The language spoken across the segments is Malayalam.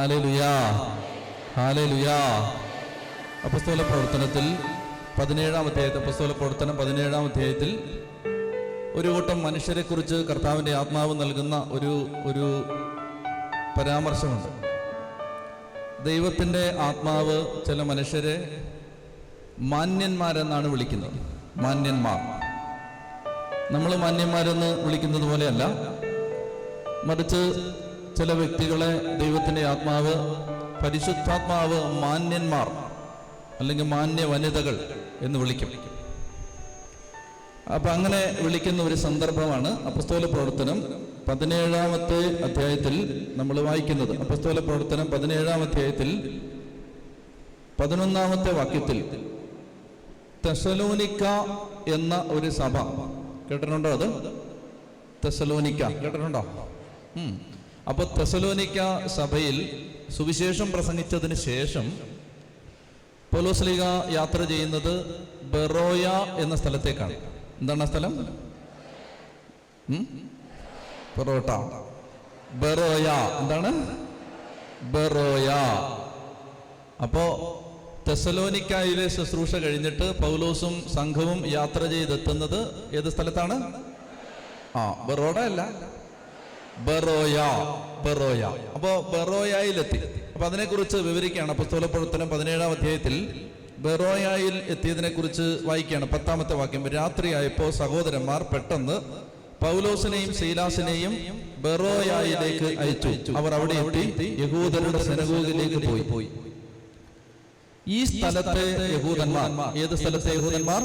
ഹല്ലേലൂയാ, ഹല്ലേലൂയാ. അപ്പോസ്തല പ്രവർത്തനത്തിൽ 17-ാം അധ്യായത്തിൽ, അപ്പോസ്തല പ്രവർത്തനം 17-ാം അധ്യായത്തിൽ ഒരു കൂട്ടം മനുഷ്യരെക്കുറിച്ച് കർത്താവിൻ്റെ ആത്മാവ് നൽകുന്ന ഒരു പരാമർശമുണ്ട്. ദൈവത്തിൻ്റെ ആത്മാവ് ചില മനുഷ്യരെ മാന്യന്മാരെന്നാണ് വിളിക്കുന്നത്. മാന്യന്മാർ, നമ്മൾ മാന്യന്മാരെന്ന് വിളിക്കുന്നത് പോലെയല്ല, മറിച്ച് ചില വ്യക്തികളെ ദൈവത്തിൻ്റെ ആത്മാവ്, പരിശുദ്ധാത്മാവ് മാന്യന്മാർ അല്ലെങ്കിൽ മാന്യ വനിതകൾ എന്ന് വിളിക്കും. അപ്പം അങ്ങനെ വിളിക്കുന്ന ഒരു സന്ദർഭമാണ് അപ്പോസ്തല പ്രവർത്തനം 17-ാമത്തെ അധ്യായത്തിൽ നമ്മൾ വായിക്കുന്നത്. അപ്പോസ്തല പ്രവർത്തനം 17-ാം അധ്യായത്തിൽ 11-ാമത്തെ വാക്യത്തിൽ തെസ്സലോനിക്ക എന്ന ഒരു സഭ, കേട്ടിട്ടുണ്ടോ? അത് തെസ്സലോനിക്ക കേട്ടിട്ടുണ്ടോ? അപ്പൊ തെസ്സലോനിക്ക സഭയിൽ സുവിശേഷം പ്രസംഗിച്ചതിന് ശേഷം പൗലോസ്ലീഹ യാത്ര ചെയ്യുന്നത് ബെറോയ എന്ന സ്ഥലത്തേക്കാണ്. എന്താണ് ആ സ്ഥലം? പൊറോട്ട. ബെറോയ. എന്താണ്? ബെറോയ. അപ്പോ തെസ്സലോനിക്കായിലെ ശുശ്രൂഷ കഴിഞ്ഞിട്ട് പൗലോസും സംഘവും യാത്ര ചെയ്തെത്തുന്നത് ഏത് സ്ഥലത്താണ്? ബെറോഡ അല്ല, ബെറോയ. ബെറോയ. അപ്പോ ബെറോയയിലെത്തി. അപ്പൊ അതിനെക്കുറിച്ച് വിവരിക്കുകയാണ് അപ്പോസ്തല പ്രവർത്തനം 17-ാം അധ്യായത്തിൽ. ബെറോയയിൽ എത്തിയതിനെ കുറിച്ച് വായിക്കുകയാണ്. 10-ാമത്തെ വാക്യം. രാത്രിയായപ്പോൾ സഹോദരന്മാർ പെട്ടെന്ന് പൗലോസിനെയും സീലാസിനെയും ബെറോയയിലേക്ക് അയച്ചു. അവർ അവിടെ എത്തി യഹൂദരുടെ സിനഗോഗിലേക്ക് പോയി. ഈ സ്ഥലത്തെ യഹൂദന്മാർ, ഏത് സ്ഥലത്തെ യഹൂദന്മാർ?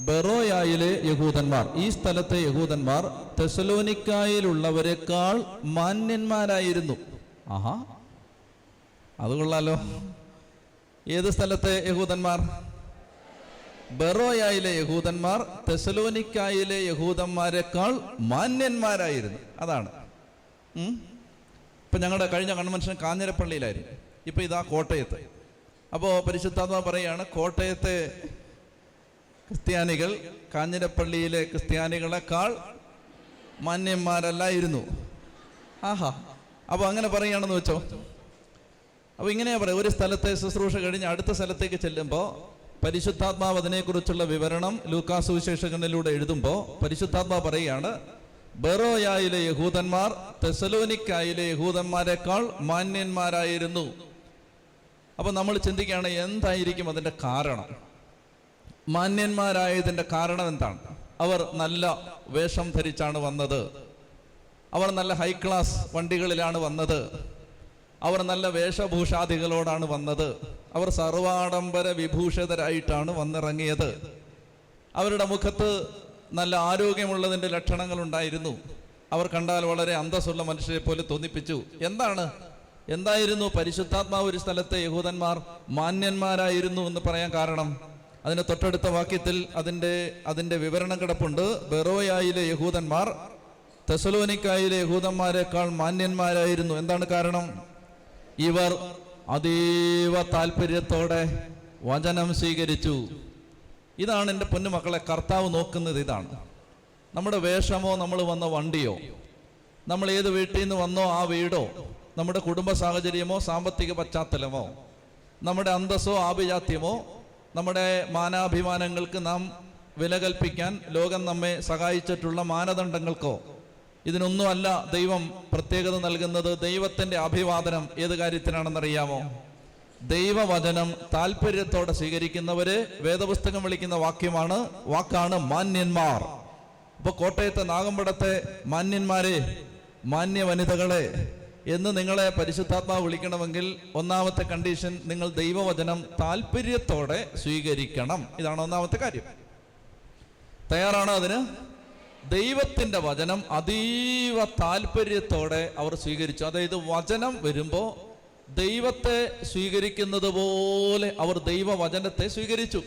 ബെറോയയിലെ യഹൂദന്മാർ. ഈ സ്ഥലത്തെ യഹൂദന്മാർ തെസ്സലോനിക്കായിലുള്ളവരെക്കാൾ മാന്യന്മാരായിരുന്നു. ആഹാ, അത് കൊള്ളാലോ. ഏത് സ്ഥലത്തെ യഹൂദന്മാർ? ബെറോയയിലെ യഹൂദന്മാർ തെസ്സലോനിക്കായിലെ യഹൂദന്മാരെക്കാൾ മാന്യന്മാരായിരുന്നു. അതാണ്. ഇപ്പൊ ഞങ്ങളുടെ കഴിഞ്ഞ കൺവെൻഷൻ കാഞ്ഞിരപ്പള്ളിയിലായിരുന്നു. ഇപ്പൊ ഇതാ കോട്ടയത്ത്. അപ്പോ പരിശുദ്ധാത്മാവ് പറയാണ്, കോട്ടയത്തെ ക്രിസ്ത്യാനികൾ കാഞ്ഞിരപ്പള്ളിയിലെ ക്രിസ്ത്യാനികളെക്കാൾ മാന്യന്മാരല്ലായിരുന്നു. ആഹാ, അപ്പൊ അങ്ങനെ പറയുകയാണെന്ന് വെച്ചോ. അപ്പൊ ഇങ്ങനെയാ പറയാം, ഒരു സ്ഥലത്തെ ശുശ്രൂഷ കഴിഞ്ഞ് അടുത്ത സ്ഥലത്തേക്ക് ചെല്ലുമ്പോൾ പരിശുദ്ധാത്മാവ് അതിനെക്കുറിച്ചുള്ള വിവരണം ലൂക്കാ സുവിശേഷകനിലൂടെ എഴുതുമ്പോൾ പരിശുദ്ധാത്മാവ് പറയുകയാണ്, ബെറോയയിലെ യഹൂദന്മാർ തെസ്സലോനിക്കായിലെ യഹൂദന്മാരെക്കാൾ മാന്യന്മാരായിരുന്നു. അപ്പൊ നമ്മൾ ചിന്തിക്കുകയാണ്, എന്തായിരിക്കും അതിന്റെ കാരണം? മാന്യന്മാരായതിന്റെ കാരണം എന്താണ്? അവർ നല്ല വേഷം ധരിച്ചാണ് വന്നത്. അവർ നല്ല ഹൈ ക്ലാസ് വണ്ടികളിലാണ് വന്നത്. അവർ നല്ല വേഷഭൂഷാദികളോടാണ് വന്നത്. അവർ സർവാഡംബര വിഭൂഷിതരായിട്ടാണ് വന്നിറങ്ങിയത്. അവരുടെ മുഖത്ത് നല്ല ആരോഗ്യമുള്ളതിൻ്റെ ലക്ഷണങ്ങൾ ഉണ്ടായിരുന്നു. അവർ കണ്ടാൽ വളരെ അന്തസ്സുള്ള മനുഷ്യരെ പോലെ തോന്നിപ്പിച്ചു. എന്തായിരുന്നു പരിശുദ്ധാത്മാവ് ഒരു സ്ഥലത്തെ യഹൂദന്മാർ മാന്യന്മാരായിരുന്നു എന്ന് പറയാൻ കാരണം? അതിന് തൊട്ടടുത്ത വാക്യത്തിൽ അതിന്റെ വിവരണം കിടപ്പുണ്ട്. ബെറോയയിലെ യഹൂദന്മാർ തെസ്സലോനിക്കായിലെ യഹൂദന്മാരെക്കാൾ മാന്യന്മാരായിരുന്നു. എന്താണ് കാരണം? ഇവർ അതീവ താല്പര്യത്തോടെ വചനം സ്വീകരിച്ചു. ഇതാണ് എൻ്റെ പൊന്നുമക്കളെ കർത്താവ് നോക്കുന്നത്. ഇതാണ് നമ്മുടെ വേഷമോ, നമ്മൾ വന്ന വണ്ടിയോ, നമ്മൾ ഏത് വീട്ടിൽ നിന്ന് വന്നോ ആ വീടോ, നമ്മുടെ കുടുംബ സാഹചര്യമോ, സാമ്പത്തിക പശ്ചാത്തലമോ, നമ്മുടെ അന്തസ്സോ ആഭിജാത്യമോ, നമ്മുടെ മാനാഭിമാനങ്ങൾക്ക് നാം വില കൽപ്പിക്കാൻ ലോകം നമ്മെ സഹായിച്ചിട്ടുള്ള മാനദണ്ഡങ്ങൾക്കോ, ഇതിനൊന്നുമല്ല ദൈവം പ്രത്യേകത നൽകുന്നത്. ദൈവത്തിന്റെ അഭിവാദനം ഏത് കാര്യത്തിനാണെന്നറിയാമോ? ദൈവവചനം താല്പര്യത്തോടെ സ്വീകരിക്കുന്നവരെ വേദപുസ്തകം വിളിക്കുന്ന വാക്കാണ് മാന്യന്മാർ. ഇപ്പൊ കോട്ടയത്തെ നാഗമ്പടത്തെ മാന്യന്മാരെ, മാന്യ വനിതകളെ എന്ന് നിങ്ങളെ പരിശുദ്ധാത്മാവ് വിളിക്കണമെങ്കിൽ ഒന്നാമത്തെ കണ്ടീഷൻ, നിങ്ങൾ ദൈവവചനം താല്പര്യത്തോടെ സ്വീകരിക്കണം. ഇതാണ് ഒന്നാമത്തെ കാര്യം. തയ്യാറാണോ അതിന്? ദൈവത്തിന്റെ വചനം അതീവ താല്പര്യത്തോടെ അവർ സ്വീകരിച്ചു. അതായത് വചനം വരുമ്പോൾ ദൈവത്തെ സ്വീകരിക്കുന്നത് പോലെ അവർ ദൈവവചനത്തെ സ്വീകരിച്ചു.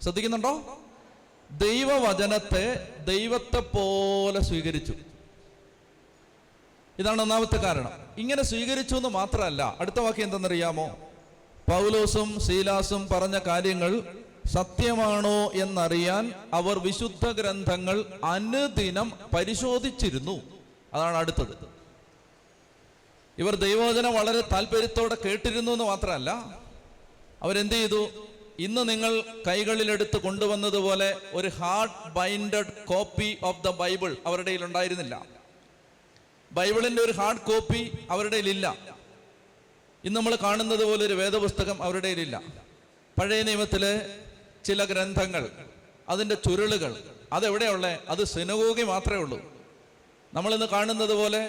ശ്രദ്ധിക്കുന്നുണ്ടോ? ദൈവവചനത്തെ ദൈവത്തെ പോലെ സ്വീകരിച്ചു. ഇതാണ് ഒന്നാമത്തെ കാരണം. ഇങ്ങനെ സ്വീകരിച്ചു എന്ന് മാത്രമല്ല, അടുത്ത വാക്യം എന്തെന്നറിയാമോ? പൗലോസും സീലാസും പറഞ്ഞ കാര്യങ്ങൾ സത്യമാണോ എന്നറിയാൻ അവർ വിശുദ്ധ ഗ്രന്ഥങ്ങൾ അനുദിനം പരിശോധിച്ചിരുന്നു. അതാണ് അടുത്തത്. ഇവർ ദൈവവചനം വളരെ താല്പര്യത്തോടെ കേട്ടിരുന്നു എന്ന് മാത്രമല്ല, അവരെന്ത് ചെയ്തു? ഇന്ന് നിങ്ങൾ കൈകളിലെടുത്ത് കൊണ്ടുവന്നതുപോലെ ഒരു hard binded copy of the Bible അവരുടെ കയ്യിൽ ഉണ്ടായിരുന്നില്ല. ബൈബിളിന്റെ ഒരു ഹാർഡ് കോപ്പി അവരുടെ കയ്യിലില്ല. ഇന്ന് നമ്മൾ കാണുന്നത് പോലെ ഒരു വേദപുസ്തകം അവരുടെ കയ്യിലില്ല. പഴയ നിയമത്തിലെ ചില ഗ്രന്ഥങ്ങൾ, അതിൻ്റെ ചുരുളുകൾ, അതെവിടെയുള്ളേ? അത് സിനഗോഗിൽ മാത്രമേ ഉള്ളൂ. നമ്മളിന്ന് കാണുന്നത് പോലെ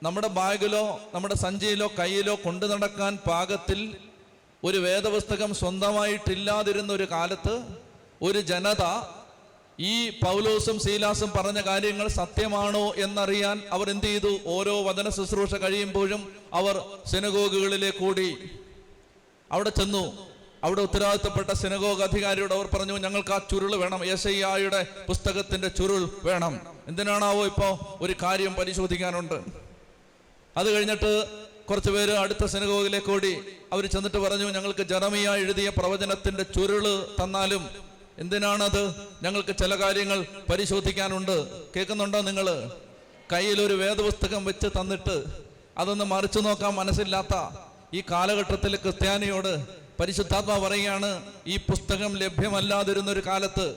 നമ്മുടെ ബാഗിലോ നമ്മുടെ സഞ്ചിയിലോ കയ്യിലോ കൊണ്ടു നടക്കാൻ പാകത്തിൽ ഒരു വേദപുസ്തകം സ്വന്തമായിട്ടില്ലാതിരുന്ന ഒരു കാലത്ത് ഒരു ജനത ഈ പൗലോസും സീലാസും പറഞ്ഞ കാര്യങ്ങൾ സത്യമാണോ എന്നറിയാൻ അവർ എന്ത് ചെയ്തു? ഓരോ വചന ശുശ്രൂഷ കഴിയുമ്പോഴും അവർ സിനഗോഗുകളിലേക്ക് കൂടി. അവിടെ ചെന്നു. അവിടെ ഉത്തരവാദിത്തപ്പെട്ട സിനഗോഗ് അധികാരിയോട് അവർ പറഞ്ഞു, ഞങ്ങൾക്ക് ആ ചുരുൾ വേണം, യെശയ്യായുടെ പുസ്തകത്തിന്റെ ചുരുൾ വേണം. എന്തിനാണാവോ? ഇപ്പോൾ ഒരു കാര്യം പരിശോധിക്കാനുണ്ട്. അത് കഴിഞ്ഞിട്ട് കുറച്ച് പേര് അടുത്ത സിനഗോഗിലേക്ക് ഓടി. അവർ ചെന്നിട്ട് പറഞ്ഞു, ഞങ്ങൾക്ക് ജെറമിയ എഴുതിയ പ്രവചനത്തിന്റെ ചുരുള് തന്നാലും. എന്തിനാണത്? ഞങ്ങൾക്ക് ചില കാര്യങ്ങൾ പരിശോധിക്കാനുണ്ട്. കേൾക്കുന്നുണ്ടോ നിങ്ങൾ? കയ്യിലൊരു വേദപുസ്തകം വെച്ച് തന്നിട്ട് അതൊന്ന് മറിച്ചു നോക്കാൻ മനസ്സില്ലാത്ത ഈ കാലഘട്ടത്തിൽ ക്രിസ്ത്യാനിയോട് പരിശുദ്ധാത്മാ പറയുകയാണ്, ഈ പുസ്തകം ലഭ്യമല്ലാതിരുന്നൊരു കാലത്ത്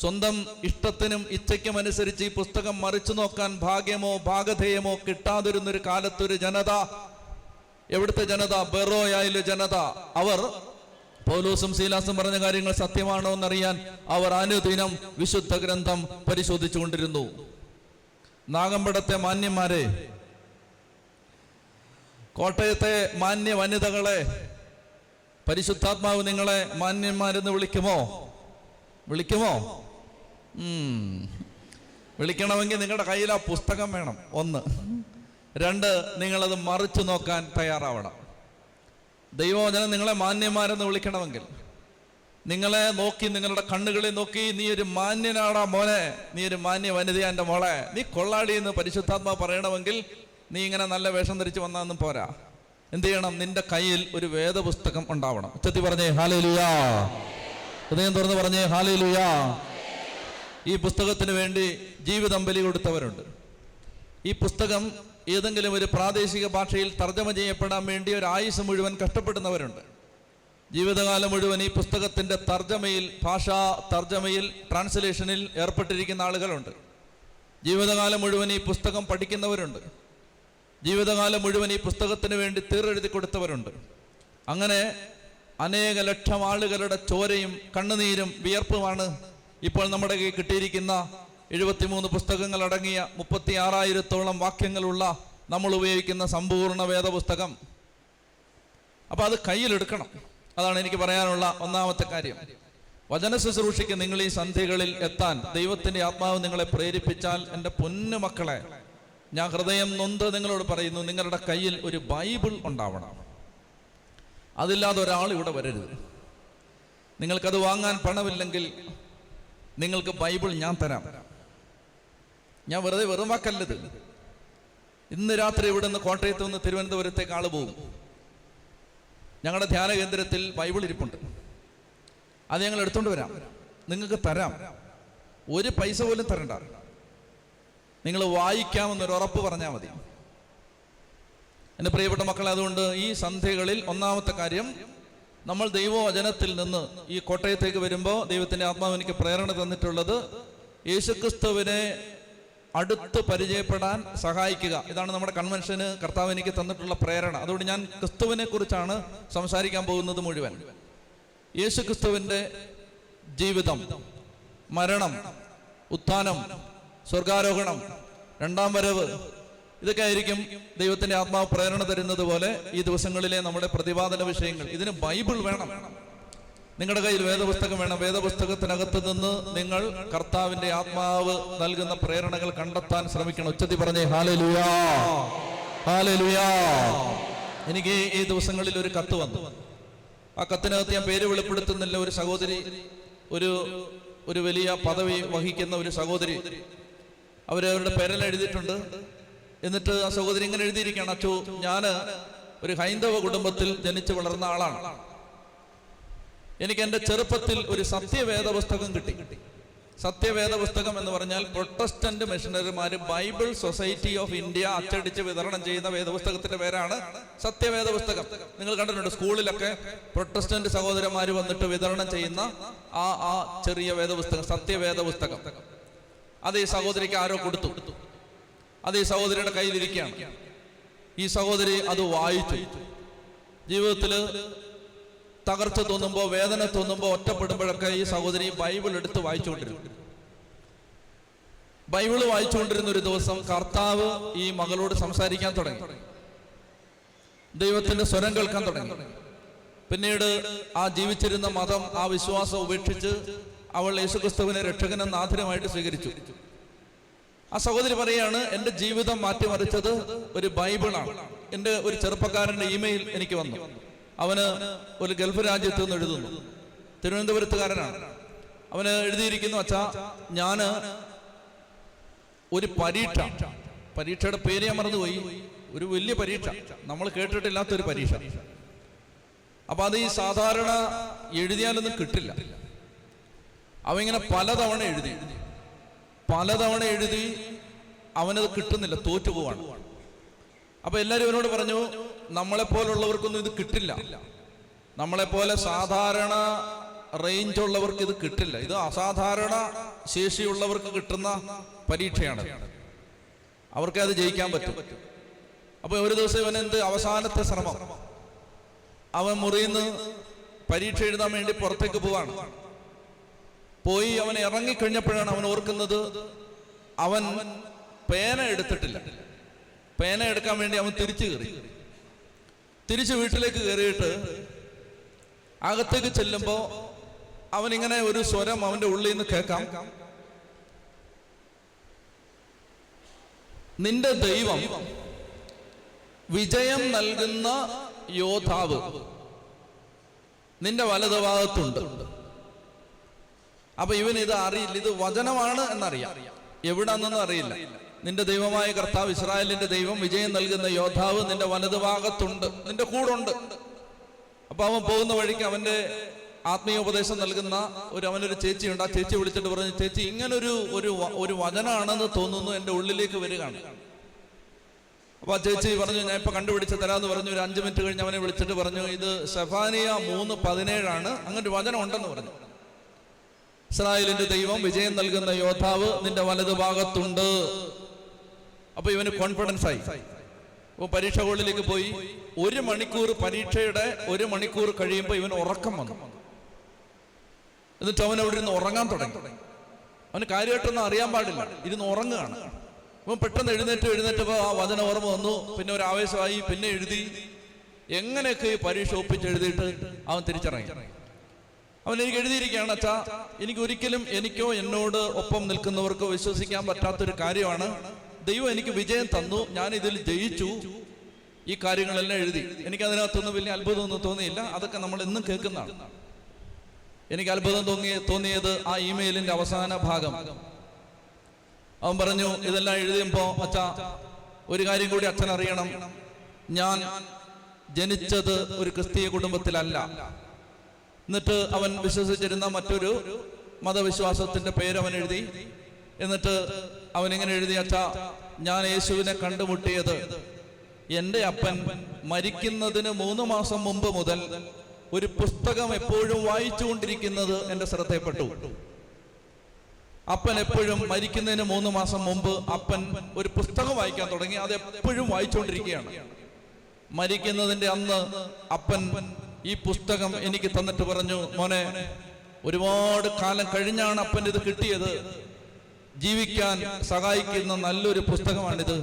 സ്വന്തം ഇഷ്ടത്തിനും ഇച്ഛയ്ക്കും അനുസരിച്ച് ഈ പുസ്തകം മറിച്ചു നോക്കാൻ ഭാഗ്യമോ ഭാഗധേയമോ കിട്ടാതിരുന്നൊരു കാലത്തൊരു ജനത, എവിടുത്തെ ജനത? ബെറോയായിലെ ജനത. അവർ പൗലോസും സീലാസും പറഞ്ഞ കാര്യങ്ങൾ സത്യമാണോ എന്നറിയാൻ അവർ അനുദിനം വിശുദ്ധ ഗ്രന്ഥം പരിശോധിച്ചു കൊണ്ടിരുന്നു. നാഗമ്പടത്തെ മാന്യന്മാരെ, കോട്ടയത്തെ മാന്യ വനിതകളെ, പരിശുദ്ധാത്മാവ് നിങ്ങളെ മാന്യന്മാരെന്ന് വിളിക്കുമോ? വിളിക്കണമെങ്കിൽ നിങ്ങളുടെ കയ്യിൽ ആ പുസ്തകം വേണം. 1. 2, നിങ്ങളത് മറിച്ചു നോക്കാൻ തയ്യാറാവണം. ദൈവവചനം നിങ്ങളെ മാന്യന്മാരെന്ന് വിളിക്കണമെങ്കിൽ നിങ്ങളെ നോക്കി, നിങ്ങളുടെ കണ്ണുകളെ നോക്കി, നീ ഒരു മാന്യനാടാ മോനെ, നീ ഒരു മാന്യ വനിതയാ എൻ്റെ മോളെ, നീ കൊള്ളാടി എന്ന് പരിശുദ്ധാത്മാ പറയണമെങ്കിൽ നീ ഇങ്ങനെ നല്ല വേഷം ധരിച്ച് വന്നാന്നും പോരാ. എന്ത് ചെയ്യണം? നിന്റെ കയ്യിൽ ഒരു വേദപുസ്തകം ഉണ്ടാവണം. ഉച്ചത്തി പറഞ്ഞേ ഹല്ലേലൂയാ. ഹൃദയം തുറന്ന് പറഞ്ഞേ ഹല്ലേലൂയാ. ഈ പുസ്തകത്തിന് വേണ്ടി ജീവിതം ബലി കൊടുത്തവരുണ്ട്. ഈ പുസ്തകം ഏതെങ്കിലും ഒരു പ്രാദേശിക ഭാഷയിൽ തർജ്ജമ ചെയ്യപ്പെടാൻ വേണ്ടി ഒരു ആയുസ് മുഴുവൻ കഷ്ടപ്പെടുന്നവരുണ്ട്. ജീവിതകാലം മുഴുവൻ ഈ പുസ്തകത്തിന്റെ തർജ്ജമയിൽ, ഭാഷാ തർജ്ജമയിൽ, ട്രാൻസ്ലേഷനിൽ ഏർപ്പെട്ടിരിക്കുന്ന ആളുകളുണ്ട്. ജീവിതകാലം മുഴുവൻ ഈ പുസ്തകം പഠിക്കുന്നവരുണ്ട്. ജീവിതകാലം മുഴുവൻ ഈ പുസ്തകത്തിന് വേണ്ടി തീരെഴുതി കൊടുത്തവരുണ്ട്. അങ്ങനെ അനേക ലക്ഷം ആളുകളുടെ ചോരയും കണ്ണുനീരും വിയർപ്പുമാണ് ഇപ്പോൾ നമ്മുടെ കയ്യിൽ കിട്ടിയിരിക്കുന്ന 73 പുസ്തകങ്ങൾ അടങ്ങിയ 36,000-ഓളം വാക്യങ്ങളുള്ള നമ്മൾ ഉപയോഗിക്കുന്ന സമ്പൂർണ്ണ വേദപുസ്തകം. അപ്പൊ അത് കയ്യിലെടുക്കണം. അതാണ് എനിക്ക് പറയാനുള്ള ഒന്നാമത്തെ കാര്യം. വചന ശുശ്രൂഷയ്ക്ക് നിങ്ങൾ ഈ സന്ധ്യകളിൽ എത്താൻ ദൈവത്തിന്റെ ആത്മാവ് നിങ്ങളെ പ്രേരിപ്പിച്ചാൽ, എൻ്റെ പൊന്നു മക്കളെ, ഞാൻ ഹൃദയം നൊന്ത് നിങ്ങളോട് പറയുന്നു, നിങ്ങളുടെ കയ്യിൽ ഒരു ബൈബിൾ ഉണ്ടാവണം. അതില്ലാതെ ഒരാൾ ഇവിടെ വരരുത്. നിങ്ങൾക്കത് വാങ്ങാൻ പണമില്ലെങ്കിൽ നിങ്ങൾക്ക് ബൈബിൾ ഞാൻ തരാം. ഞാൻ വെറും വാക്കല്ലത്. ഇന്ന് രാത്രി ഇവിടെ നിന്ന് കോട്ടയത്ത് നിന്ന് തിരുവനന്തപുരത്തേക്ക് ആള് പോകും. ഞങ്ങളുടെ ധ്യാന കേന്ദ്രത്തിൽ ബൈബിൾ ഇരിപ്പുണ്ട്. അത് ഞങ്ങൾ എടുത്തോണ്ട് വരാം, നിങ്ങൾക്ക് തരാം. ഒരു പൈസ പോലും തരണ്ട. നിങ്ങൾ വായിക്കാമെന്നൊരു ഉറപ്പ് പറഞ്ഞാൽ മതി. എൻ്റെ പ്രിയപ്പെട്ട മക്കളെ, അതുകൊണ്ട് ഈ സന്ധ്യകളിൽ ഒന്നാമത്തെ കാര്യം, നമ്മൾ ദൈവവചനത്തിൽ നിന്ന് ഈ കോട്ടയത്തേക്ക് വരുമ്പോൾ ദൈവത്തിൻ്റെ ആത്മാവ് എനിക്ക് പ്രേരണ തന്നിട്ടുള്ളത് യേശുക്രിസ്തുവിനെ അടുത്ത് പരിചയപ്പെടാൻ സഹായിക്കുക. ഇതാണ് നമ്മുടെ കൺവെൻഷന് കർത്താവ് എനിക്ക് തന്നിട്ടുള്ള പ്രേരണ. അതുകൊണ്ട് ഞാൻ ക്രിസ്തുവിനെ കുറിച്ചാണ് സംസാരിക്കാൻ പോകുന്നത് മുഴുവൻ. യേശുക്രിസ്തുവിൻ്റെ ജീവിതം, മരണം, ഉത്ഥാനം, സ്വർഗാരോഹണം, രണ്ടാം വരവ്, ഇതൊക്കെ ആയിരിക്കും ദൈവത്തിന്റെ ആത്മാവ് പ്രേരണ തരുന്നത് പോലെ ഈ ദിവസങ്ങളിലെ നമ്മുടെ പ്രതിപാദന വിഷയങ്ങൾ. ഇതിന് ബൈബിൾ വേണം. നിങ്ങളുടെ കയ്യിൽ വേദപുസ്തകം വേണം. വേദപുസ്തകത്തിനകത്ത് നിന്ന് നിങ്ങൾ കർത്താവിന്റെ ആത്മാവ് നൽകുന്ന പ്രേരണകൾ കണ്ടെത്താൻ ശ്രമിക്കണം. ഉച്ചത്തി പറഞ്ഞേ ഹല്ലേലൂയാ, ഹല്ലേലൂയാ. എനിക്ക് ഈ ദിവസങ്ങളിൽ ഒരു കത്ത് വന്നു. ആ കത്തിനകത്ത് ഞാൻ പേര് വെളിപ്പെടുത്തുന്നില്ല. ഒരു സഹോദരി, ഒരു വലിയ പദവി വഹിക്കുന്ന ഒരു സഹോദരി, അവരവരുടെ പേരെല്ലാം എഴുതിയിട്ടുണ്ട്. എന്നിട്ട് ആ സഹോദരി ഇങ്ങനെ എഴുതിയിരിക്കുകയാണ്: അച്ചോ, ഞാൻ ഒരു ഹൈന്ദവ കുടുംബത്തിൽ ജനിച്ചു വളർന്ന ആളാണ്. എനിക്ക് എൻ്റെ ചെറുപ്പത്തിൽ ഒരു സത്യവേദ പുസ്തകം കിട്ടി. സത്യവേദ പുസ്തകം എന്ന് പറഞ്ഞാൽ പ്രൊട്ടസ്റ്റന്റ് മിഷണറിമാര് ബൈബിൾ സൊസൈറ്റി ഓഫ് ഇന്ത്യ അച്ചടിച്ച് വിതരണം ചെയ്യുന്ന വേദപുസ്തകത്തിന്റെ പേരാണ് സത്യവേദ പുസ്തകം. നിങ്ങൾ കണ്ടിട്ടുണ്ട് സ്കൂളിലൊക്കെ പ്രൊട്ടസ്റ്റന്റ് സഹോദരന്മാര് വന്നിട്ട് വിതരണം ചെയ്യുന്ന ആ ചെറിയ വേദപുസ്തകം, സത്യവേദ പുസ്തകം. അത് ഈ സഹോദരിക്ക് ആരോ കൊടുത്തു. അത് ഈ സഹോദരിയുടെ കയ്യിലിരിക്കുകയാണ്. ഈ സഹോദരി അത് വായിച്ചു. ജീവിതത്തില് തകർച്ച തോന്നുമ്പോ, വേദന തോന്നുമ്പോ, ഒറ്റപ്പെടുമ്പോഴൊക്കെ ഈ സഹോദരി ബൈബിൾ എടുത്ത് വായിച്ചുകൊണ്ടിരുന്നു. ബൈബിള് വായിച്ചുകൊണ്ടിരുന്ന ഒരു ദിവസം കർത്താവ് ഈ മകളോട് സംസാരിക്കാൻ തുടങ്ങി. ദൈവത്തിന്റെ സ്വരം കേൾക്കാൻ തുടങ്ങി. പിന്നീട് ആ ജീവിച്ചിരുന്ന മതം, ആ വിശ്വാസം ഉപേക്ഷിച്ച് അവൾ യേശുക്രിസ്തുവിനെ രക്ഷകനും നാഥനുമായിട്ട് സ്വീകരിച്ചു. ആ സഹോദരി പറയാണ്, എന്റെ ജീവിതം മാറ്റിമറിച്ചത് ഒരു ബൈബിളാണ്. എന്റെ ഒരു ചെറുപ്പക്കാരന്റെ ഇമെയിൽ എനിക്ക് വന്നു. അവന് ഒരു ഗൾഫ് രാജ്യത്ത് നിന്ന് എഴുതുന്നു, തിരുവനന്തപുരത്തുകാരനാണ്. അവന് എഴുതിയിരിക്കുന്നു, അച്ഛാ ഞാന് ഒരു പരീക്ഷയുടെ പേര് ഞാൻ മറന്നുപോയി, ഒരു വലിയ പരീക്ഷ, നമ്മൾ കേട്ടിട്ടില്ലാത്തൊരു പരീക്ഷ. അപ്പൊ അത് ഈ സാധാരണ എഴുതിയാലൊന്നും കിട്ടില്ല. അവ ഇങ്ങനെ പലതവണ എഴുതി അവനത് കിട്ടുന്നില്ല, തോറ്റുപോവാണ്. അപ്പൊ എല്ലാവരും ഇവനോട് പറഞ്ഞു, നമ്മളെപ്പോലുള്ളവർക്കൊന്നും ഇത് കിട്ടില്ല, നമ്മളെപ്പോലെ സാധാരണ റേഞ്ച് ഉള്ളവർക്ക് ഇത് കിട്ടില്ല, ഇത് അസാധാരണ ശേഷിയുള്ളവർക്ക് കിട്ടുന്ന പരീക്ഷയാണ്, അവർക്ക് അത് ജയിക്കാൻ പറ്റും. അപ്പൊ ഒരു ദിവസം ഇവനെന്ത്, അവസാനത്തെ ശ്രമം, അവൻ മുറിയിന്ന് പരീക്ഷ എഴുതാൻ വേണ്ടി പുറത്തേക്ക് പോവാണ്. പോയി അവൻ ഇറങ്ങിക്കഴിഞ്ഞപ്പോഴാണ് അവൻ ഓർക്കുന്നത്, അവൻ പേന എടുത്തിട്ടില്ല. പേന എടുക്കാൻ വേണ്ടി അവൻ തിരിച്ച് വീട്ടിലേക്ക് കയറിയിട്ട് അകത്തേക്ക് ചെല്ലുമ്പോ അവനിങ്ങനെ ഒരു സ്വരം അവന്റെ ഉള്ളിൽ നിന്ന് കേൾക്കാം, നിന്റെ ദൈവം വിജയം നൽകുന്ന യോദ്ധാവ് നിന്റെ വലതുഭാഗത്തുണ്ട്. അപ്പൊ ഇവൻ ഇത് അറിയില്ല, ഇത് വചനമാണ് എന്നറിയാം, എവിടാന്നൊന്നും അറിയില്ല. നിന്റെ ദൈവമായ കർത്താവ്, ഇസ്രായേലിന്റെ ദൈവം, വിജയം നൽകുന്ന യോദ്ധാവ് നിന്റെ വലതുഭാഗത്തുണ്ട്, നിന്റെ കൂടുണ്ട്. അപ്പൊ അവൻ പോകുന്ന വഴിക്ക് അവന്റെ ആത്മീയ ഉപദേശം നൽകുന്ന അവനൊരു ചേച്ചിയുണ്ട്. ആ ചേച്ചി വിളിച്ചിട്ട് പറഞ്ഞു, ചേച്ചി ഇങ്ങനൊരു ഒരു വചനാണെന്ന് തോന്നുന്നു, എന്റെ ഉള്ളിലേക്ക് വരികയാണ്. അപ്പൊ ആ ചേച്ചി പറഞ്ഞു, ഞാൻ ഇപ്പൊ കണ്ടുപിടിച്ച് തരാന്ന് പറഞ്ഞു. ഒരു 5 മിനിറ്റ് കഴിഞ്ഞ് അവനെ വിളിച്ചിട്ട് പറഞ്ഞു, ഇത് സെഫാനിയ 3:17 അങ്ങനെ ഒരു വചനം ഉണ്ടെന്ന് പറഞ്ഞു. ഇസ്രായേലിന്റെ ദൈവം, വിജയം നൽകുന്ന യോദ്ധാവ് നിന്റെ വലതുഭാഗത്തുണ്ട്. അപ്പൊ ഇവന് കോൺഫിഡൻസ് ആയി. അപ്പൊ പരീക്ഷ ഹോളിലേക്ക് പോയി. 1 മണിക്കൂർ, പരീക്ഷയുടെ 1 മണിക്കൂർ കഴിയുമ്പോൾ ഇവന് ഉറക്കം വന്നു. എന്നിട്ട് അവൻ അവിടെ ഇരുന്ന് ഉറങ്ങാൻ തുടങ്ങി. അവന് കാര്യമായിട്ടൊന്നും അറിയാൻ പാടില്ല, ഇരുന്ന് ഉറങ്ങുകയാണ്. അവൻ പെട്ടെന്ന് എഴുന്നേറ്റപ്പോ ആ വചന ഓർമ്മ വന്നു. പിന്നെ ഒരു ആവേശമായി, പിന്നെ എഴുതി. എങ്ങനെയൊക്കെ ഈ പരീക്ഷ ഒപ്പിച്ചെഴുതിയിട്ട് അവൻ തിരിച്ചിറങ്ങി. അവൻ എനിക്ക് എഴുതിയിരിക്കുകയാണ്, അച്ഛാ എനിക്ക് ഒരിക്കലും എനിക്കോ എന്നോട് ഒപ്പം നിൽക്കുന്നവർക്കോ വിശ്വസിക്കാൻ പറ്റാത്തൊരു കാര്യമാണ്, ദൈവം എനിക്ക് വിജയം തന്നു, ഞാൻ ഇതിൽ ജയിച്ചു, ഈ കാര്യങ്ങളെല്ലാം എഴുതി. എനിക്ക് അതിനകത്തൊന്നും വലിയ അത്ഭുതമൊന്നും തോന്നിയില്ല, അതൊക്കെ നമ്മൾ എന്നും കേൾക്കുന്നതാണ്. എനിക്ക് അത്ഭുതം തോന്നിയത് ആ ഇമെയിലിന്റെ അവസാന ഭാഗം. അവൻ പറഞ്ഞു, ഇതെല്ലാം എഴുതിയപ്പോ അച്ഛാ ഒരു കാര്യം കൂടി അച്ഛൻ അറിയണം, ഞാൻ ജനിച്ചത് ഒരു ക്രിസ്തീയ കുടുംബത്തിലല്ല. എന്നിട്ട് അവൻ വിശ്വസിച്ചിരുന്ന മറ്റൊരു മതവിശ്വാസത്തിന്റെ പേരവൻ എഴുതി. എന്നിട്ട് അവൻ ഇങ്ങനെ എഴുതി, അച്ഛാ ഞാൻ യേശുവിനെ കണ്ടുമുട്ടിയത് എൻ്റെ അപ്പൻ മരിക്കുന്നതിന് 3 മാസം മുമ്പ് മുതൽ ഒരു പുസ്തകം എപ്പോഴും വായിച്ചുകൊണ്ടിരിക്കുന്നത് എൻ്റെ ശ്രദ്ധയിൽപ്പെട്ടു. അപ്പൻ എപ്പോഴും മരിക്കുന്നതിന് 3 മാസം മുമ്പ് അപ്പൻ ഒരു പുസ്തകം വായിക്കാൻ തുടങ്ങി, അത് എപ്പോഴും വായിച്ചുകൊണ്ടിരിക്കുകയാണ്. മരിക്കുന്നതിന്റെ അന്ന് അപ്പൻ ഈ പുസ്തകം എനിക്ക് തന്നിട്ട് പറഞ്ഞു, മോനെ ഒരുപാട് കാലം കഴിഞ്ഞാണ് അപ്പൻ ഇത് കിട്ടിയത്, ജീവിക്കാൻ സഹായിക്കുന്ന നല്ലൊരു പുസ്തകമാണിത്,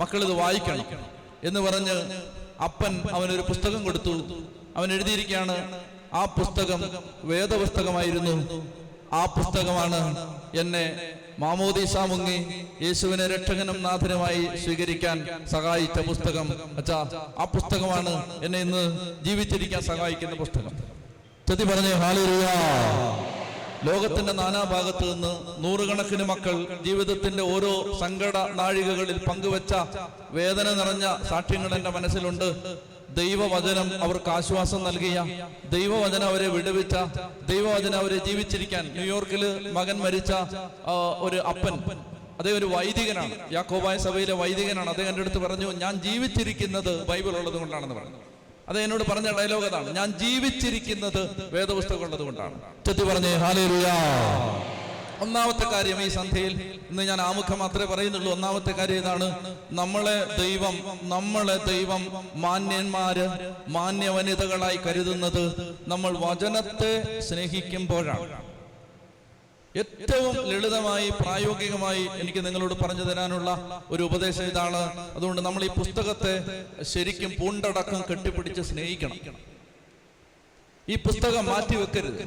മക്കളിത് വായിക്കണം എന്ന് പറഞ്ഞ് അപ്പൻ അവനൊരു പുസ്തകം കൊടുത്തു. അവൻ എഴുതിയിരിക്കുകയാണ്, ആ പുസ്തകം വേദപുസ്തകമായിരുന്നു, ആ പുസ്തകമാണ് എന്നെ മാമോദീസ മുങ്ങി യേശുവിനെ രക്ഷകനും നാഥനുമായി സ്വീകരിക്കാൻ സഹായിച്ച പുസ്തകം. അച്ഛാ ആ പുസ്തകമാണ് എന്നെ ഇന്ന് ജീവിച്ചിരിക്കാൻ സഹായിക്കുന്ന പുസ്തകം. ചെത്തി പറഞ്ഞേ ഹല്ലേലൂയ. ലോകത്തിന്റെ നാനാഭാഗത്ത് നിന്ന് നൂറുകണക്കിന് മക്കൾ ജീവിതത്തിന്റെ ഓരോ സങ്കട നാഴികകളിൽ പങ്കുവെച്ച വേദന നിറഞ്ഞ സാക്ഷ്യങ്ങൾ എന്റെ മനസ്സിലുണ്ട്. ദൈവവചനം അവർക്ക് ആശ്വാസം നൽകിയ, ദൈവവചനം അവരെ വിടുവിച്ച, ദൈവവചനം അവരെ ജീവിച്ചിരിക്കാൻ. ന്യൂയോർക്കിൽ മകൻ മരിച്ച ഒരു അപ്പൻ, അദ്ദേഹം ഒരു വൈദികനാണ്, യാക്കോബായ സഭയിലെ വൈദികനാണ്. അദ്ദേഹം എൻ്റെ അടുത്ത് പറഞ്ഞു, ഞാൻ ജീവിച്ചിരിക്കുന്നത് ബൈബിൾ ഉള്ളത് കൊണ്ടാണെന്ന് പറഞ്ഞു. അത് എന്നോട് പറഞ്ഞ ഡയലോഗ് അതാണ്, ഞാൻ ജീവിച്ചിരിക്കുന്നത് വേദപുസ്തകം ഉള്ളത് കൊണ്ടാണ്. ചെത്തി പറഞ്ഞേ ഹല്ലേലൂയ. ഒന്നാമത്തെ കാര്യം ഈ സന്ധ്യയിൽ ഇന്ന് ഞാൻ ആമുഖം മാത്രമേ പറയുന്നുള്ളൂ. ഒന്നാമത്തെ കാര്യം ഇതാണ്, നമ്മളെ ദൈവം മാന്യന്മാര്, മാന്യ വനിതകളായി കരുതുന്നത് നമ്മൾ വചനത്തെ സ്നേഹിക്കുമ്പോഴാണ്. ഏറ്റവും ലളിതമായി പ്രായോഗികമായി എനിക്ക് നിങ്ങളോട് പറഞ്ഞു തരാനുള്ള ഒരു ഉപദേശം ഇതാണ്. അതുകൊണ്ട് നമ്മൾ ഈ പുസ്തകത്തെ ശരിക്കും പൂണ്ടടക്കം കെട്ടിപ്പിടിച്ച് സ്നേഹിക്കണം. ഈ പുസ്തകം മാറ്റിവെക്കരുത്.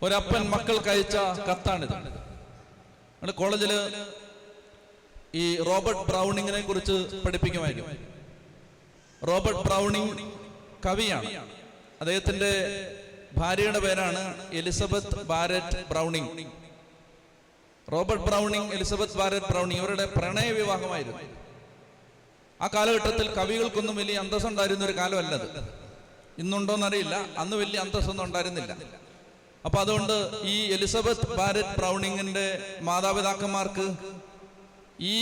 ഒരപ്പൻ മക്കൾക്ക് അയച്ച കത്താണിത്. നമ്മുടെ കോളേജില് ഈ റോബർട്ട് ബ്രൗണിങ്ങിനെ കുറിച്ച് പഠിപ്പിക്കുമായിരുന്നു. റോബർട്ട് ബ്രൗണിങ് കവിയാണ്. അദ്ദേഹത്തിന്റെ ഭാര്യയുടെ പേരാണ് Elizabeth Barrett Browning. Robert Browning, Elizabeth Barrett Browning ഇവരുടെ പ്രണയ വിവാഹമായിരുന്നു. ആ കാലഘട്ടത്തിൽ കവികൾക്കൊന്നും വലിയ അന്തസ്സുണ്ടായിരുന്ന ഒരു കാലമല്ലത്. ഇന്നുണ്ടോന്നറിയില്ല, അന്ന് വലിയ അന്തസ്സൊന്നും ഉണ്ടായിരുന്നില്ല. അപ്പൊ അതുകൊണ്ട് ഈ എലിസബത്ത് ബാരറ്റ് ബ്രൗണിങ്ങിന്റെ മാതാപിതാക്കന്മാർക്ക് ഈ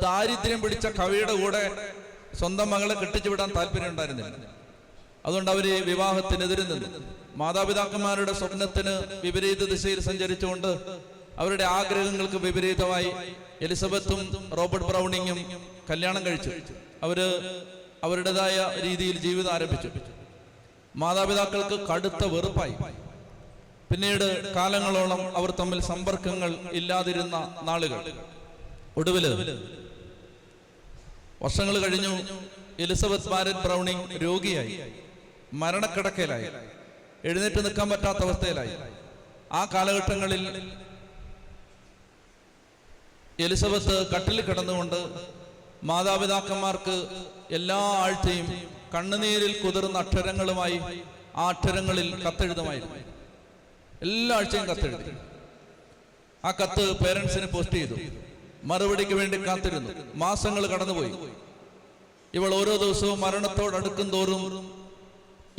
ദാരിദ്ര്യം പിടിച്ച കവിയുടെ കൂടെ സ്വന്തം മകളെ കെട്ടിച്ചു വിടാൻ താല്പര്യം ഉണ്ടായിരുന്നില്ല. അതുകൊണ്ട് അവര് വിവാഹത്തിനെതിരെ നിന്നു. മാതാപിതാക്കന്മാരുടെ സ്വപ്നത്തിന് വിപരീത ദിശയിൽ സഞ്ചരിച്ചുകൊണ്ട് അവരുടെ ആഗ്രഹങ്ങൾക്ക് വിപരീതമായി എലിസബത്തും റോബർട്ട് ബ്രൗണിങ്ങും കല്യാണം കഴിച്ചു. അവര് അവരുടേതായ രീതിയിൽ ജീവിതം ആരംഭിച്ചു. മാതാപിതാക്കൾക്ക് കടുത്ത വെറുപ്പായി. പിന്നീട് കാലങ്ങളോളം അവർ തമ്മിൽ സമ്പർക്കങ്ങൾ ഇല്ലാതിരുന്ന നാളുകൾ. ഒടുവില് വർഷങ്ങൾ കഴിഞ്ഞു. എലിസബത്ത് ബാരറ്റ് ബ്രൗണിങ് രോഗിയായി, മരണക്കിടക്കയിലായി, എഴുന്നേറ്റ് നിൽക്കാൻ പറ്റാത്ത അവസ്ഥയിലായി. ആ കാലഘട്ടങ്ങളിൽ എലിസബത്ത് കട്ടിൽ കിടന്നുകൊണ്ട് മാതാപിതാക്കന്മാർക്ക് എല്ലാ ആഴ്ചയും കണ്ണുനീരിൽ കുതിർന്ന അക്ഷരങ്ങളുമായി ആ അക്ഷരങ്ങളിൽ കത്തെഴുതുമായിരുന്നു. എല്ലാ ആഴ്ചയും കത്തെഴുതി. ആ കത്ത് പേരൻസിന് പോസ്റ്റ് ചെയ്തു. മറുപടിക്ക് വേണ്ടി കാത്തിരുന്നു. മാസങ്ങൾ കടന്നുപോയി. ഇവൾ ഓരോ ദിവസവും മരണത്തോടടുക്കും തോറും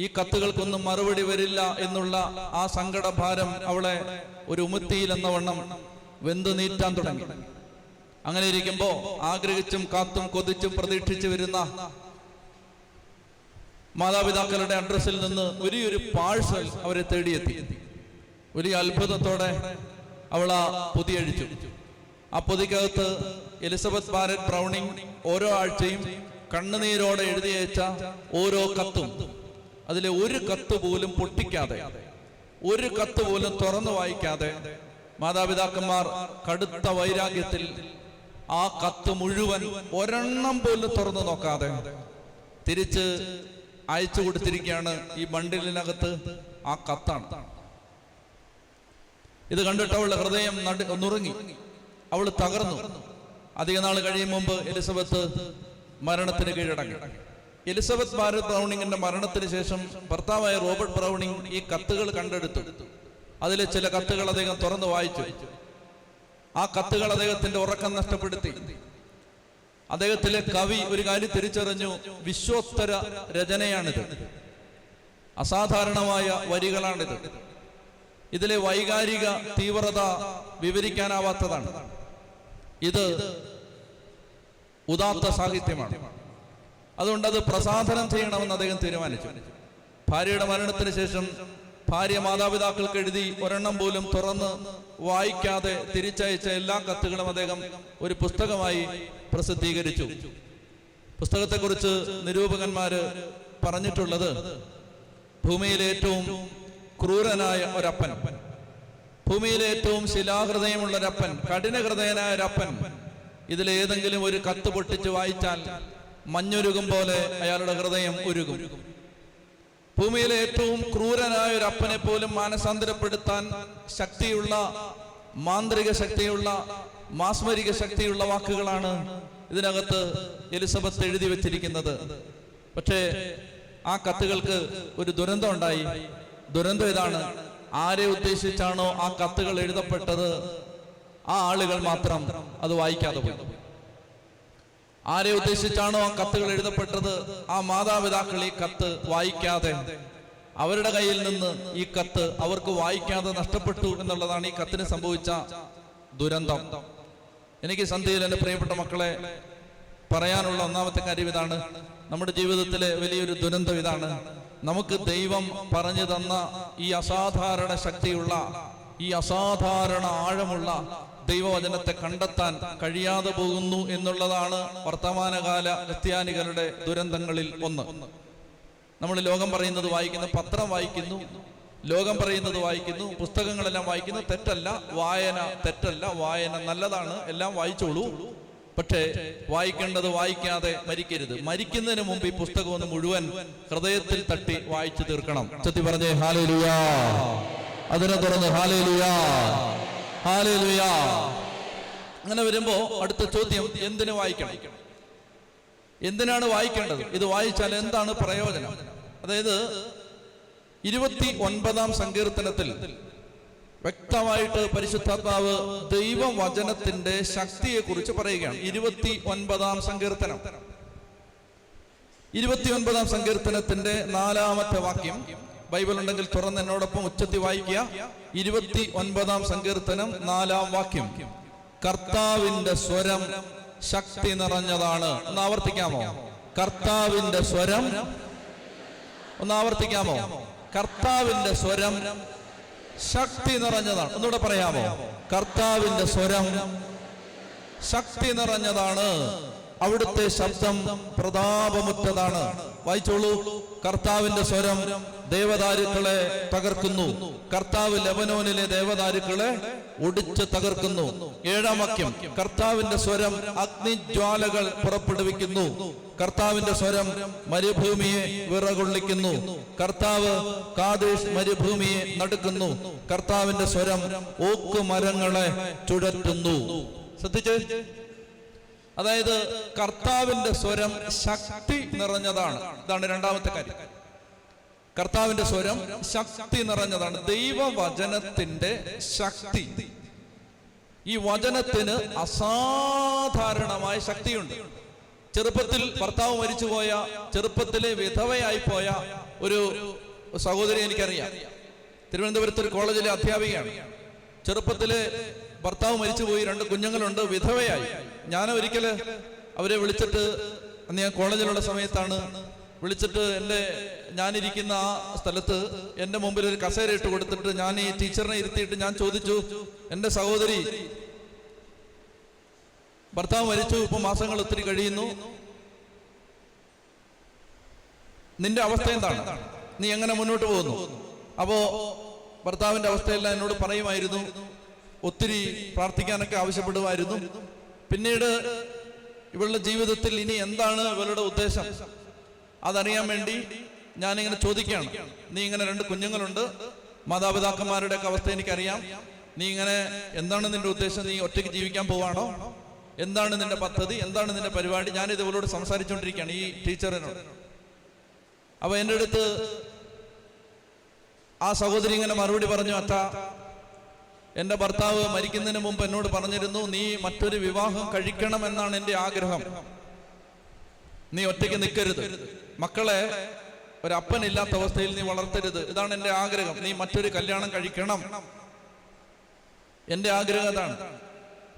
ഈ കത്തുകൾക്കൊന്നും മറുപടി വരില്ല എന്നുള്ള ആ സങ്കടഭാരം അവളെ ഒരു ഉമുത്തിയിൽ എന്ന വണ്ണം വെന്തു നീറ്റാൻ തുടങ്ങി. അങ്ങനെ ഇരിക്കുമ്പോ ആഗ്രഹിച്ചും കാത്തും കൊതിച്ചും പ്രതീക്ഷിച്ചു വരുന്ന മാതാപിതാക്കളുടെ അഡ്രസ്സിൽ നിന്ന് വലിയൊരു പാഴ്സൽ അവരെ തേടിയെത്തി. വലിയ അത്ഭുതത്തോടെ അവൾ ആ പൊതി അഴിച്ചു. ആ പൊതിക്കകത്ത് എലിസബത്ത് ബാരറ്റ് ബ്രൗണിങ് ഓരോ ആഴ്ചയും കണ്ണുനീരോടെ എഴുതിയയച്ച ഓരോ കത്തും, അതിലെ ഒരു കത്ത് പോലും പൊട്ടിക്കാതെ, ഒരു കത്ത് പോലും തുറന്നു വായിക്കാതെ മാതാപിതാക്കന്മാർ കടുത്ത വൈരാഗ്യത്തിൽ ആ കത്ത് മുഴുവൻ ഒരെണ്ണം പോലും തുറന്നു നോക്കാതെ തിരിച്ച് അയച്ചു കൊടുത്തിരിക്കുകയാണ്. ഈ ബണ്ടിലിനകത്ത് ആ കത്താണ്. ഇത് കണ്ടിട്ട് അവളുടെ ഹൃദയം നുറുങ്ങി, അവൾ തകർന്നു. അധിക നാൾ കഴിയും മുമ്പ് എലിസബത്ത് മരണത്തിന് കീഴടങ്ങി. എലിസബത്ത് ബാരറ്റ് ബ്രൗണിങ്ങിന്റെ മരണത്തിന് ശേഷം ഭർത്താവായ റോബർട്ട് ബ്രൗണിങ് ഈ കത്തുകൾ കണ്ടെടുത്തു. അതിലെ ചില കത്തുകൾ അദ്ദേഹം തുറന്നു വായിച്ചു. ആ കത്തുകൾ അദ്ദേഹത്തിന്റെ ഉറക്കം നഷ്ടപ്പെടുത്തി. അദ്ദേഹത്തിലെ കവി ഒരു കാര്യം തിരിച്ചറിഞ്ഞു, വിശ്വോത്തര രചനയാണിത്, അസാധാരണമായ വരികളാണിത്, ഇതിലെ വൈകാരിക തീവ്രത വിവരിക്കാനാവാത്തതാണ്, ഇത് ഉദാത്ത സാഹിത്യമാണ്. അതുകൊണ്ട് അത് പ്രസാധനം ചെയ്യണമെന്ന് അദ്ദേഹം തീരുമാനിച്ചു. ഭാര്യയുടെ മരണത്തിന് ശേഷം ഭാര്യ മാതാപിതാക്കൾക്ക് എഴുതി ഒരെണ്ണം പോലും തുറന്ന് വായിക്കാതെ തിരിച്ചയച്ച എല്ലാ കത്തുകളും അദ്ദേഹം ഒരു പുസ്തകമായി പ്രസിദ്ധീകരിച്ചു. പുസ്തകത്തെക്കുറിച്ച് നിരൂപകന്മാര് പറഞ്ഞിട്ടുള്ളത്, ഭൂമിയിലെ ഏറ്റവും ക്രൂരനായ ഒരപ്പൻ, ഭൂമിയിലെ ഏറ്റവും ശിലാഹൃദയമുള്ള ഒരപ്പൻ, കഠിന ഹൃദയനായ ഒരപ്പൻ ഇതിലേതെങ്കിലും ഒരു കത്ത് പൊട്ടിച്ച് വായിച്ചാൽ മഞ്ഞുരുകും പോലെ അയാളുടെ ഹൃദയം ഉരുകും. ഭൂമിയിലെ ഏറ്റവും ക്രൂരനായ ഒരു അപ്പനെ പോലും മാനസാന്തരപ്പെടുത്താൻ ശക്തിയുള്ള, മാന്ത്രിക ശക്തിയുള്ള, മാസ്മരിക ശക്തിയുള്ള വാക്കുകളാണ് ഇതിനകത്ത് എലിസബത്ത് എഴുതി വെച്ചിരിക്കുന്നത്. പക്ഷേ ആ കത്തുകൾക്ക് ഒരു ദുരന്തം ഉണ്ടായി. ദുരന്തം ഇതാണ്, ആരെ ഉദ്ദേശിച്ചാണോ ആ കത്തുകൾ എഴുതപ്പെട്ടത് ആ ആളുകൾ മാത്രം അത് വായിക്കാതെ പോയി. ആരെ ഉദ്ദേശിച്ചാണോ ആ കത്തുകൾ എഴുതപ്പെട്ടത്, ആ മാതാപിതാക്കൾ ഈ കത്ത് വായിക്കാതെ, അവരുടെ കയ്യിൽ നിന്ന് ഈ കത്ത് അവർക്ക് വായിക്കാതെ നഷ്ടപ്പെട്ടു എന്നുള്ളതാണ് ഈ കത്തിന് സംഭവിച്ച ദുരന്തം. എനിക്ക് സന്ധ്യയിൽ എൻ്റെ പ്രിയപ്പെട്ട മക്കളെ പറയാനുള്ള ഒന്നാമത്തെ കാര്യം ഇതാണ്. നമ്മുടെ ജീവിതത്തിലെ വലിയൊരു ദുരന്തം ഇതാണ്. നമുക്ക് ദൈവം പറഞ്ഞു തന്ന ഈ അസാധാരണ ശക്തിയുള്ള, ഈ അസാധാരണ ആഴമുള്ള ദൈവവചനത്തെ കണ്ടെത്താൻ കഴിയാതെ പോകുന്നു എന്നുള്ളതാണ് വർത്തമാനകാല ക്രിസ്ത്യാനികളുടെ ദുരന്തങ്ങളിൽ ഒന്ന്. നമ്മൾ ലോകം പറയുന്നത് വായിക്കുന്നു, പത്രം വായിക്കുന്നു, ലോകം പറയുന്നത് വായിക്കുന്നു, പുസ്തകങ്ങളെല്ലാം വായിക്കുന്നു. തെറ്റല്ല, വായന തെറ്റല്ല, വായന നല്ലതാണ്, എല്ലാം വായിച്ചോളൂ. പക്ഷേ വായിക്കേണ്ടത് വായിക്കാതെ മരിക്കരുത്. മരിക്കുന്നതിന് മുമ്പ് ഈ പുസ്തകം ഒന്ന് മുഴുവൻ ഹൃദയത്തിൽ തട്ടി വായിച്ചു തീർക്കണം. ചൊല്ലി പറഞ്ഞേ ഹല്ലേലൂയാ. അതിനെ തുടർന്ന് ഹല്ലേലൂയാ, ഹല്ലേലൂയാ. അങ്ങനെ വരുമ്പോ അടുത്ത ചോദ്യം, എന്തിനു വായിക്കണം? എന്തിനാണ് വായിക്കേണ്ടത്? ഇത് വായിച്ചാൽ എന്താണ് പ്രയോജനം? അതായത് 29-ാം സങ്കീർത്തനത്തിൽ വ്യക്തമായിട്ട് പരിശുദ്ധാത്മാവ് ദൈവവചനത്തിന്റെ ശക്തിയെ കുറിച്ച് പറയുകയാണ്. 29-ാം സങ്കീർത്തനം, 29-ാം സങ്കീർത്തനത്തിന്റെ 4-ാമത്തെ വാക്യം. ബൈബിൾ ഉണ്ടെങ്കിൽ തുറന്ന് എന്നോടൊപ്പം ഉച്ചത്തി വായിക്കുക. 29-ാം സങ്കീർത്തനം 4-ാം വാക്യം. കർത്താവിന്റെ സ്വരം ശക്തി നിറഞ്ഞതാണ്. ഒന്ന് ആവർത്തിക്കാമോ? കർത്താവിന്റെ സ്വരം. ഒന്ന് ആവർത്തിക്കാമോ? കർത്താവിന്റെ സ്വരം ശക്തി നിറഞ്ഞതാണ്. ഒന്നുകൂടെ പറയാമോ? കർത്താവിന്റെ സ്വരം ശക്തി നിറഞ്ഞതാണ്, അവിടുത്തെ ശബ്ദം പ്രതാപമുറ്റതാണ്. വായിച്ചോളൂ. കർത്താവിന്റെ സ്വരം ദേവദാരുക്കളെ തകർക്കുന്നു. കർത്താവ് ലെബനോനിലെ ദേവദാരുക്കളെ ഒടിച്ച് തകർക്കുന്നു. 7-ാം വാക്യം. കർത്താവിന്റെ സ്വരം അഗ്നിജ്വാലകൾ പുറപ്പെടുവിക്കുന്നു. കർത്താവിന്റെ സ്വരം മരുഭൂമിയെ വിറകൊള്ളിക്കുന്നു. കർത്താവ് കാദേശ് മരുഭൂമിയെ നടുക്കുന്നു. കർത്താവിന്റെ സ്വരം ഓക്ക് മരങ്ങളെ ചുഴറ്റുന്നു. ശ്രദ്ധിച്ച്, അതായത് കർത്താവിന്റെ സ്വരം ശക്തി നിറഞ്ഞതാണ്. ഇതാണ് രണ്ടാമത്തെ കാര്യം. കർത്താവിന്റെ സ്വരം ശക്തി നിറഞ്ഞതാണ്. ദൈവവചനത്തിന്റെ ശക്തി. ഈ വചനത്തിന് അസാധാരണമായ ശക്തിയുണ്ട്. ചെറുപ്പത്തിൽ ഭർത്താവ് മരിച്ചുപോയ, ചെറുപ്പത്തിലെ വിധവയായി പോയ ഒരു സഹോദരി എനിക്കറിയാം. തിരുവനന്തപുരത്ത് ഒരു കോളേജിലെ അധ്യാപികയാണ്. ചെറുപ്പത്തില് ഭർത്താവ് മരിച്ചുപോയി, 2 കുഞ്ഞുങ്ങളുണ്ട്, വിധവയായി. ഞാൻ ഒരിക്കല് അവരെ വിളിച്ചിട്ട്, അന്ന് ഞാൻ കോളേജിലുള്ള സമയത്താണ്, വിളിച്ചിട്ട് ഞാനിരിക്കുന്ന ആ സ്ഥലത്ത് എൻ്റെ മുമ്പിൽ ഒരു കസേര ഇട്ട് കൊടുത്തിട്ട് ഞാൻ ഈ ടീച്ചറിനെ ഇരുത്തിയിട്ട് ഞാൻ ചോദിച്ചു, എൻ്റെ സഹോദരി, ഭർത്താവ് മരിച്ചു, ഇപ്പൊ മാസങ്ങൾ ഒത്തിരി കഴിയുന്നു, നിന്റെ അവസ്ഥ എന്താണ്? നീ എങ്ങനെ മുന്നോട്ട് പോകുന്നു? അപ്പോ ഭർത്താവിന്റെ അവസ്ഥയെല്ലാം എന്നോട് പറയുമായിരുന്നു. ഒത്തിരി പ്രാർത്ഥിക്കാനൊക്കെ ആവശ്യപ്പെടുമായിരുന്നു. പിന്നീട് ഇവളുടെ ജീവിതത്തിൽ ഇനി എന്താണ് ഇവളുടെ ഉദ്ദേശം അതറിയാൻ വേണ്ടി ഞാനിങ്ങനെ ചോദിക്കുകയാണ്. നീ ഇങ്ങനെ 2 കുഞ്ഞുങ്ങളുണ്ട്, മാതാപിതാക്കന്മാരുടെയൊക്കെ അവസ്ഥ എനിക്കറിയാം. നീ ഇങ്ങനെ എന്താണ് നിന്റെ ഉദ്ദേശം? നീ ഒറ്റയ്ക്ക് ജീവിക്കാൻ പോവാണോ? എന്താണ് നിന്റെ പദ്ധതി? എന്താണ് നിന്റെ പരിപാടി? ഞാനിത് ഇവളോട് സംസാരിച്ചുകൊണ്ടിരിക്കുകയാണ്, ഈ ടീച്ചറിനോട്. അപ്പൊ എൻ്റെ അടുത്ത് ആ സഹോദരി ഇങ്ങനെ മറുപടി പറഞ്ഞു, അച്ഛാ, എൻ്റെ ഭർത്താവ് മരിക്കുന്നതിന് മുമ്പ് എന്നോട് പറഞ്ഞിരുന്നു, നീ മറ്റൊരു വിവാഹം കഴിക്കണമെന്നാണ് എൻ്റെ ആഗ്രഹം. നീ ഒറ്റയ്ക്ക് നിൽക്കരുത്, മക്കളെ ഒരപ്പനില്ലാത്ത അവസ്ഥയിൽ നീ വളർത്തരുത്, ഇതാണ് എൻ്റെ ആഗ്രഹം. നീ മറ്റൊരു കല്യാണം കഴിക്കണം, എൻ്റെ ആഗ്രഹം അതാണ്.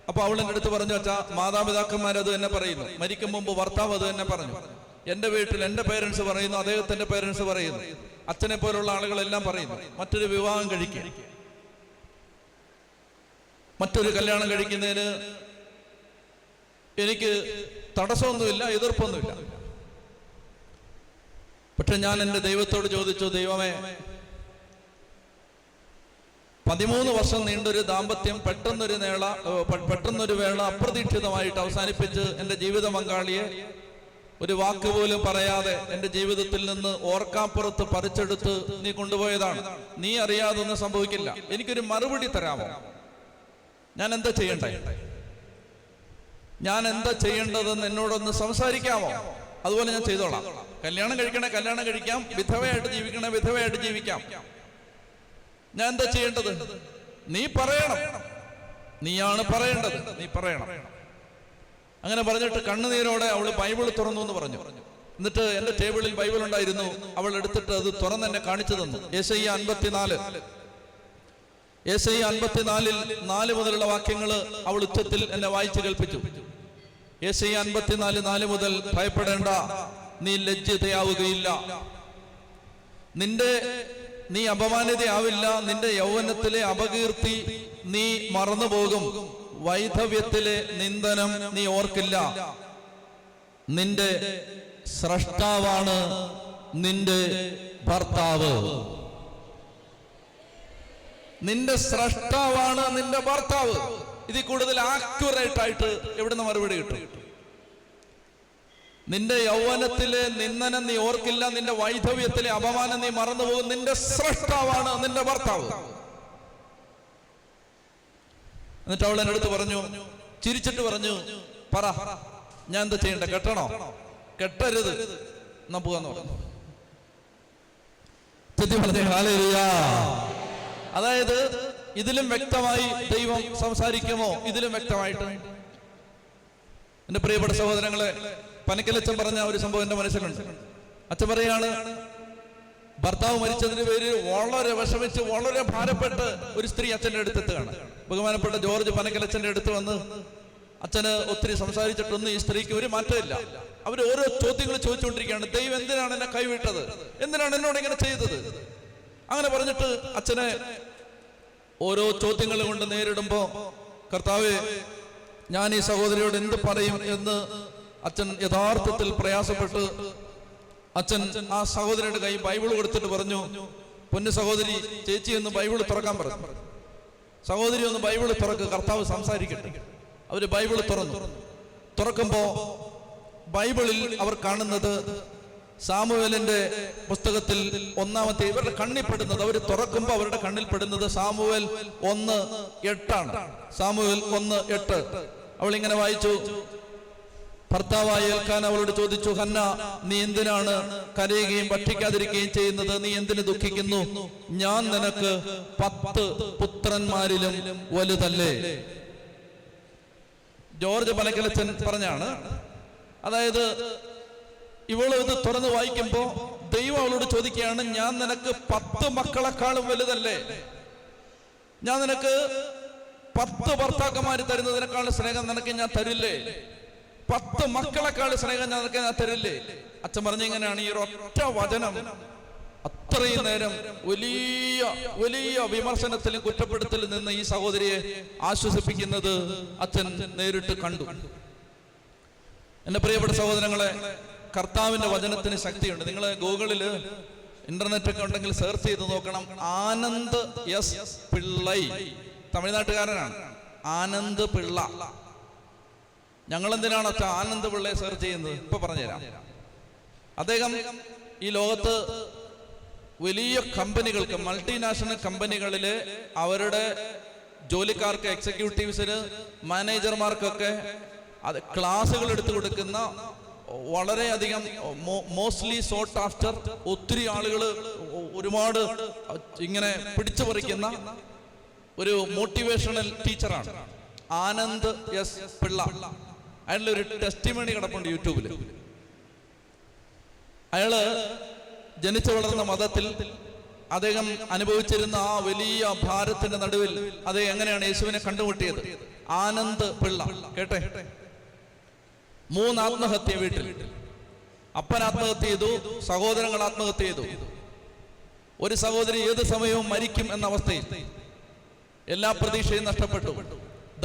അപ്പൊ അവൾ എൻ്റെ അടുത്ത് പറഞ്ഞു, അച്ഛാ, മാതാപിതാക്കന്മാരത് തന്നെ പറയുന്നു, മരിക്കും മുമ്പ് ഭർത്താവ് അത് തന്നെ പറഞ്ഞു. എൻ്റെ വീട്ടിൽ എൻ്റെ പേരൻസ് പറയുന്നു, അദ്ദേഹത്തിന്റെ പേരൻസ് പറയുന്നു, അച്ഛനെ പോലുള്ള ആളുകളെല്ലാം പറയുന്നു, മറ്റൊരു വിവാഹം കഴിക്കുക, മറ്റൊരു കല്യാണം കഴിക്കുന്നതിന് എനിക്ക് തടസ്സമൊന്നുമില്ല, എതിർപ്പൊന്നുമില്ല. പക്ഷെ ഞാൻ എൻ്റെ ദൈവത്തോട് ചോദിച്ചു, ദൈവമേ, 13 വർഷം നീണ്ടൊരു ദാമ്പത്യം പെട്ടെന്നൊരു വേള അപ്രതീക്ഷിതമായിട്ട് അവസാനിപ്പിച്ച് എൻ്റെ ജീവിത പങ്കാളിയെ ഒരു വാക്ക് പോലും പറയാതെ എൻ്റെ ജീവിതത്തിൽ നിന്ന് ഓർക്കാപ്പുറത്ത് പറിച്ചെടുത്ത് നീ കൊണ്ടുപോയതാണ്. നീ അറിയാതെ ഒന്നും സംഭവിക്കില്ല. എനിക്കൊരു മറുപടി തരാമോ? ഞാൻ എന്താ ചെയ്യണ്ടേ? ഞാൻ എന്താ ചെയ്യേണ്ടതെന്ന് എന്നോടൊന്ന് സംസാരിക്കാമോ? അതുപോലെ ഞാൻ ചെയ്തോളാം. കല്യാണം കഴിക്കണേ കല്യാണം കഴിക്കാം, വിധവയായിട്ട് ജീവിക്കണേ വിധവയായിട്ട് ജീവിക്കാം. ഞാൻ എന്താ ചെയ്യേണ്ടത്? നീ പറയണം. നീയാണ് പറയേണ്ടത്, നീ പറയണം. അങ്ങനെ പറഞ്ഞിട്ട് കണ്ണുനീരോടെ അവൾ ബൈബിൾ തുറന്നു എന്ന് പറഞ്ഞു. എന്നിട്ട് എന്റെ ടേബിളിൽ ബൈബിൾ ഉണ്ടായിരുന്നു, അവൾ എടുത്തിട്ട് അത് തുറന്ന് എന്നെ കാണിച്ചു തന്നു. യെശയ്യാ 54 4 മുതലുള്ള വാക്യങ്ങൾ അവൾ ഉച്ചത്തിൽ എന്നെ വായിച്ചു കേൾപ്പിച്ചു. യെശയ്യാ 54 4 മുതൽ, ഭയപ്പെടേണ്ട, നീ ലജ്ജിതയാവുകയില്ല, നീ അപമാനിതയാവില്ല, നിന്റെ യൗവനത്തിലെ അപകീർത്തി നീ മറന്നുപോകും, വൈധവ്യത്തിലെ നിന്ദനം നീ ഓർക്കില്ല, നിന്റെ സ്രഷ്ടാവാണ് നിന്റെ ഭർത്താവ്. നിന്റെ സ്രഷ്ടാവാണ് നിന്റെ ഭർത്താവ്. ഇതിൽ കൂടുതൽ ആക്യുറേറ്റ് ആയിട്ട് എവിടുന്ന് മറുപടി കിട്ടും? നിന്റെ യൗവനത്തിലെ നിന്ദനം നീ ഓർക്കില്ല, നിന്റെ വൈധവ്യത്തിലെ അപമാനം നീ മറന്നുപോകും, നിന്റെ സ്രഷ്ടാവാണ് നിന്റെ ഭർത്താവ്. എന്നിട്ട് അവൾ എൻ്റെ അടുത്ത് പറഞ്ഞു, ചിരിച്ചിട്ട് പറഞ്ഞു, പറ ഞാൻ എന്താ ചെയ്യണ്ട, കെട്ടണോ? കെട്ടരുത്, എന്നാ പോകാന്ന് പറഞ്ഞു. അതായത് ഇതിലും വ്യക്തമായി ദൈവം സംസാരിക്കുമോ? ഇതിലും വ്യക്തമായിട്ട്. എന്റെ പ്രിയപ്പെട്ട സഹോദരങ്ങളെ, പനക്കലച്ചൻ പറഞ്ഞ ഒരു സംഭവം എന്റെ മനസ്സിലുണ്ട്. അച്ഛൻ പറയാണ്, ഭർത്താവ് മരിച്ചതിന് പേര് വളരെ വിഷമിച്ച് വളരെ ഭാരപ്പെട്ട് ഒരു സ്ത്രീ അച്ഛൻ്റെ അടുത്തെത്തുകയാണ്. ബഹുമാനപ്പെട്ട ജോർജ് പനക്കലച്ചന്റെ അടുത്ത് വന്ന് അച്ഛന് ഒത്തിരി സംസാരിച്ചിട്ടൊന്നും ഈ സ്ത്രീക്ക് ഒരു മാറ്റമില്ല. അവർ ഓരോ ചോദ്യങ്ങൾ ചോദിച്ചുകൊണ്ടിരിക്കുകയാണ്. ദൈവം എന്തിനാണ് എന്നെ കൈവിട്ടത്? എന്തിനാണ് എന്നോട് ഇങ്ങനെ ചെയ്തത്? അങ്ങനെ പറഞ്ഞിട്ട് അച്ഛനെ ഓരോ ചോദ്യങ്ങൾ കൊണ്ട് നേരിടുമ്പോ, കർത്താവേ, ഞാൻ ഈ സഹോദരിയോട് എന്ത് പറയും എന്ന് അച്ഛൻ യഥാർത്ഥത്തിൽ പ്രയാസപ്പെട്ട് അച്ഛൻ ആ സഹോദരിയുടെ കൈ ബൈബിൾ കൊടുത്തിട്ട് പറഞ്ഞു, പൊന്നു സഹോദരി, ചേച്ചി ഒന്ന് ബൈബിൾ തുറക്കാൻ പറഞ്ഞു. സഹോദരി ഒന്ന് ബൈബിൾ തുറക്ക്, കർത്താവ് സംസാരിക്കട്ടെ. അവര് ബൈബിൾ തുറക്കുമ്പോ ബൈബിളിൽ അവർ കാണുന്നത് സാമുവേലിന്റെ പുസ്തകത്തിൽ 1-ാമത്തെ, ഇവരുടെ കണ്ണിൽപ്പെടുന്നത്, അവർ തുറക്കുമ്പോൾ അവരുടെ കണ്ണിൽപ്പെടുന്നത് സാമുവേൽ 1:8 സാമുവേൽ 1:8. അവൾ ഇങ്ങനെ വായിച്ചു. ഭർത്താവായ എൽക്കാന അവളോട് ചോദിച്ചു, ഹന്ന, നീ എന്തിനാണ് കരയുകയും ഭക്ഷിക്കാതിരിക്കുകയും ചെയ്യുന്നത്? നീ എന്തിനു ദുഃഖിക്കുന്നു? ഞാൻ നിനക്ക് 10 പുത്രന്മാരിലും വലുതല്ലേ? ജോർജ് പനക്കലച്ചൻ പറഞ്ഞാണ്. അതായത് ഇവള് ഇത് തുറന്ന് വായിക്കുമ്പോ ദൈവം അവളോട് ചോദിക്കുകയാണ്, ഞാൻ നിനക്ക് 10 മക്കളെക്കാളും വലുതല്ലേ? ഞാൻ നിനക്ക് 10 ഭർത്താക്കന്മാര് തരുന്നതിനേക്കാളും സ്നേഹം നിനക്ക് ഞാൻ തരില്ലേ? 10 മക്കളെക്കാളും സ്നേഹം നിനക്ക് ഞാൻ തരില്ലേ? അച്ഛൻ പറഞ്ഞിങ്ങനെയാണ്. ഈ ഒറ്റ വചനം അത്രയും നേരം വലിയ വലിയ വിമർശനത്തിലും കുറ്റപ്പെടുത്തലിൽ നിന്ന് ഈ സഹോദരിയെ ആശ്വസിപ്പിക്കുന്നത് അച്ഛൻ നേരിട്ട് കണ്ടു. എന്റെ പ്രിയപ്പെട്ട സഹോദരങ്ങളെ, കർത്താവിന്റെ വചനത്തിന് ശക്തിയുണ്ട്. നിങ്ങൾ ഗൂഗിളില് ഇന്റർനെറ്റ് ഒക്കെ ഉണ്ടെങ്കിൽ സെർച്ച് ചെയ്ത് നോക്കണം. ആനന്ദ് എസ് പിള്ളൈ, തമിഴ്നാട്ടുകാരനാണ്. ആനന്ദ് പിള്ള. ഞങ്ങൾ എന്തിനാണ് അച്ഛാ ആനന്ദ് പിള്ളയെ സെർച്ച് ചെയ്യുന്നത്? ഇപ്പൊ പറഞ്ഞുതരാം. അദ്ദേഹം ഈ ലോകത്ത് വലിയ കമ്പനികൾക്ക്, മൾട്ടിനാഷണൽ കമ്പനികളില് അവരുടെ ജോലിക്കാർക്ക്, എക്സിക്യൂട്ടീവ്സിന്, മാനേജർമാർക്കൊക്കെ ക്ലാസുകൾ എടുത്തു കൊടുക്കുന്ന, വളരെയധികം മോസ്റ്റ്ലി സോട്ട് ആഫ്റ്റർ, ഒത്തിരി ആളുകൾ ഒരുപാട് ഇങ്ങനെ പിടിച്ചു പറിക്കുന്ന ഒരു മോട്ടിവേഷണൽ ടീച്ചറാണ് ആനന്ദ് എസ് പിള്ള. അയാളുടെ ഒരു ടെസ്റ്റിമണി കിടപ്പുണ്ട് യൂട്യൂബിൽ. അയാള് ജനിച്ചു വളർന്ന മതത്തിൽ അദ്ദേഹം അനുഭവിച്ചിരുന്ന ആ വലിയ ഭാരത്തിന്റെ നടുവിൽ അദ്ദേഹം എങ്ങനെയാണ് യേശുവിനെ കണ്ടുമുട്ടിയത്? ആനന്ദ് പിള്ള. കേട്ടെ, 3 ആത്മഹത്യ വീട്ടിൽ. അപ്പൻ ആത്മഹത്യ ചെയ്തു, സഹോദരങ്ങൾ ആത്മഹത്യ ചെയ്തു. ഒരു സഹോദരി ഏത് സമയവും മരിക്കും എന്ന അവസ്ഥയിൽ, എല്ലാ പ്രതീക്ഷയും നഷ്ടപ്പെട്ടു.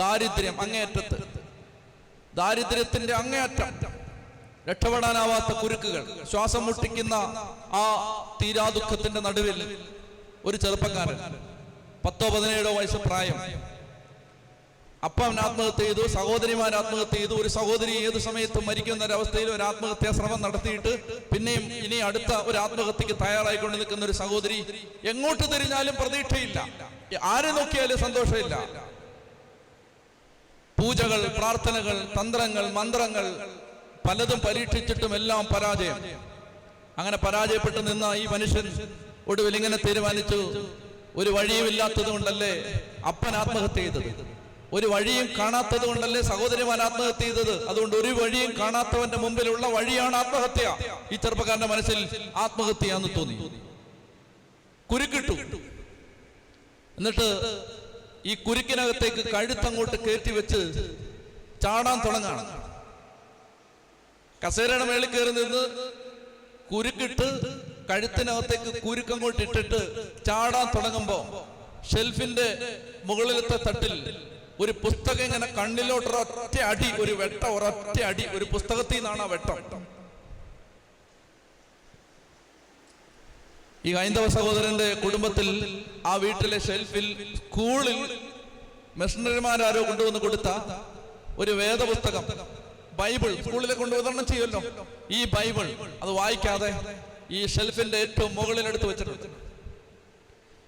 ദാരിദ്ര്യം അങ്ങേയറ്റത്ത്, ദാരിദ്ര്യത്തിന്റെ അങ്ങേയറ്റം, രക്ഷപ്പെടാനാവാത്ത കുരുക്കുകൾ, ശ്വാസം മുട്ടിക്കുന്ന ആ തീരാദുഃഖത്തിന്റെ നടുവിൽ ഒരു ചെറുപ്പക്കാരൻ, 10-17 വയസ്സ് പ്രായം. അപ്പൻ ആത്മഹത്യ ചെയ്തു, സഹോദരിമാർ ആത്മഹത്യ ചെയ്തു. ഒരു സഹോദരി ഏത് സമയത്തും മരിക്കുന്ന ഒരവസ്ഥയിൽ ഒരു ആത്മഹത്യാ ശ്രമം നടത്തിയിട്ട് പിന്നെയും ഇനി അടുത്ത ഒരു ആത്മഹത്യക്ക് തയ്യാറായിക്കൊണ്ട് നിൽക്കുന്ന ഒരു സഹോദരി. എങ്ങോട്ട് തിരിഞ്ഞാലും പ്രതീക്ഷയില്ല, ആരെ നോക്കിയാലും സന്തോഷമില്ല. പൂജകൾ, പ്രാർത്ഥനകൾ, തന്ത്രങ്ങൾ, മന്ത്രങ്ങൾ പലതും പരീക്ഷിച്ചിട്ടും എല്ലാം പരാജയം. അങ്ങനെ പരാജയപ്പെട്ട് നിന്ന ഈ മനുഷ്യൻ ഒടുവിൽ ഇങ്ങനെ തീരുമാനിച്ചു, ഒരു വഴിയുമില്ലാത്തത് കൊണ്ടല്ലേ അപ്പൻ ആത്മഹത്യ ചെയ്തത്. ഒരു വഴിയും കാണാത്തത് കൊണ്ടല്ലേ സഹോദരിമാർ ആത്മഹത്യ ചെയ്തത്. അതുകൊണ്ട് ഒരു വഴിയും കാണാത്തവന്റെ മുമ്പിലുള്ള വഴിയാണ് ആത്മഹത്യ. ഈ ചെറുപ്പക്കാരന്റെ മനസ്സിൽ ആത്മഹത്യയാന്ന് തോന്നി, കുരുക്കിട്ടു. എന്നിട്ട് ഈ കുരുക്കിനകത്തേക്ക് കഴുത്തങ്ങോട്ട് കയറ്റി വെച്ച് ചാടാൻ തുടങ്ങാണ്. കസേരയുടെ മേളിൽ കയറി നിന്ന് കുരുക്കിട്ട് കഴുത്തിനകത്തേക്ക് കുരുക്കങ്ങോട്ട് ഇട്ടിട്ട് ചാടാൻ തുടങ്ങുമ്പോ ഷെൽഫിന്റെ മുകളിലത്തെ തട്ടിൽ ഒരു പുസ്തകം ഇങ്ങനെ കണ്ണിലോട്ടൊരൊറ്റ അടി, ഒരു വെട്ടം, ഒരൊറ്റ അടി. ഒരു പുസ്തകത്തിൽ നിന്നാണ് ആ വെട്ടം. ഈ ഹൈന്ദവ സഹോദരന്റെ കുടുംബത്തിൽ ആ വീട്ടിലെ ഷെൽഫിൽ സ്കൂളിൽ മിഷണറിമാരോ കൊണ്ടുവന്ന് കൊടുത്ത ഒരു വേദപുസ്തകം, ബൈബിൾ, സ്കൂളിലെ കൊണ്ട് വിതരണം ചെയ്യുമല്ലോ, ഈ ബൈബിൾ അത് വായിക്കാതെ ഈ ഷെൽഫിന്റെ ഏറ്റവും മുകളിലെടുത്ത് വെച്ചിട്ടുണ്ട്.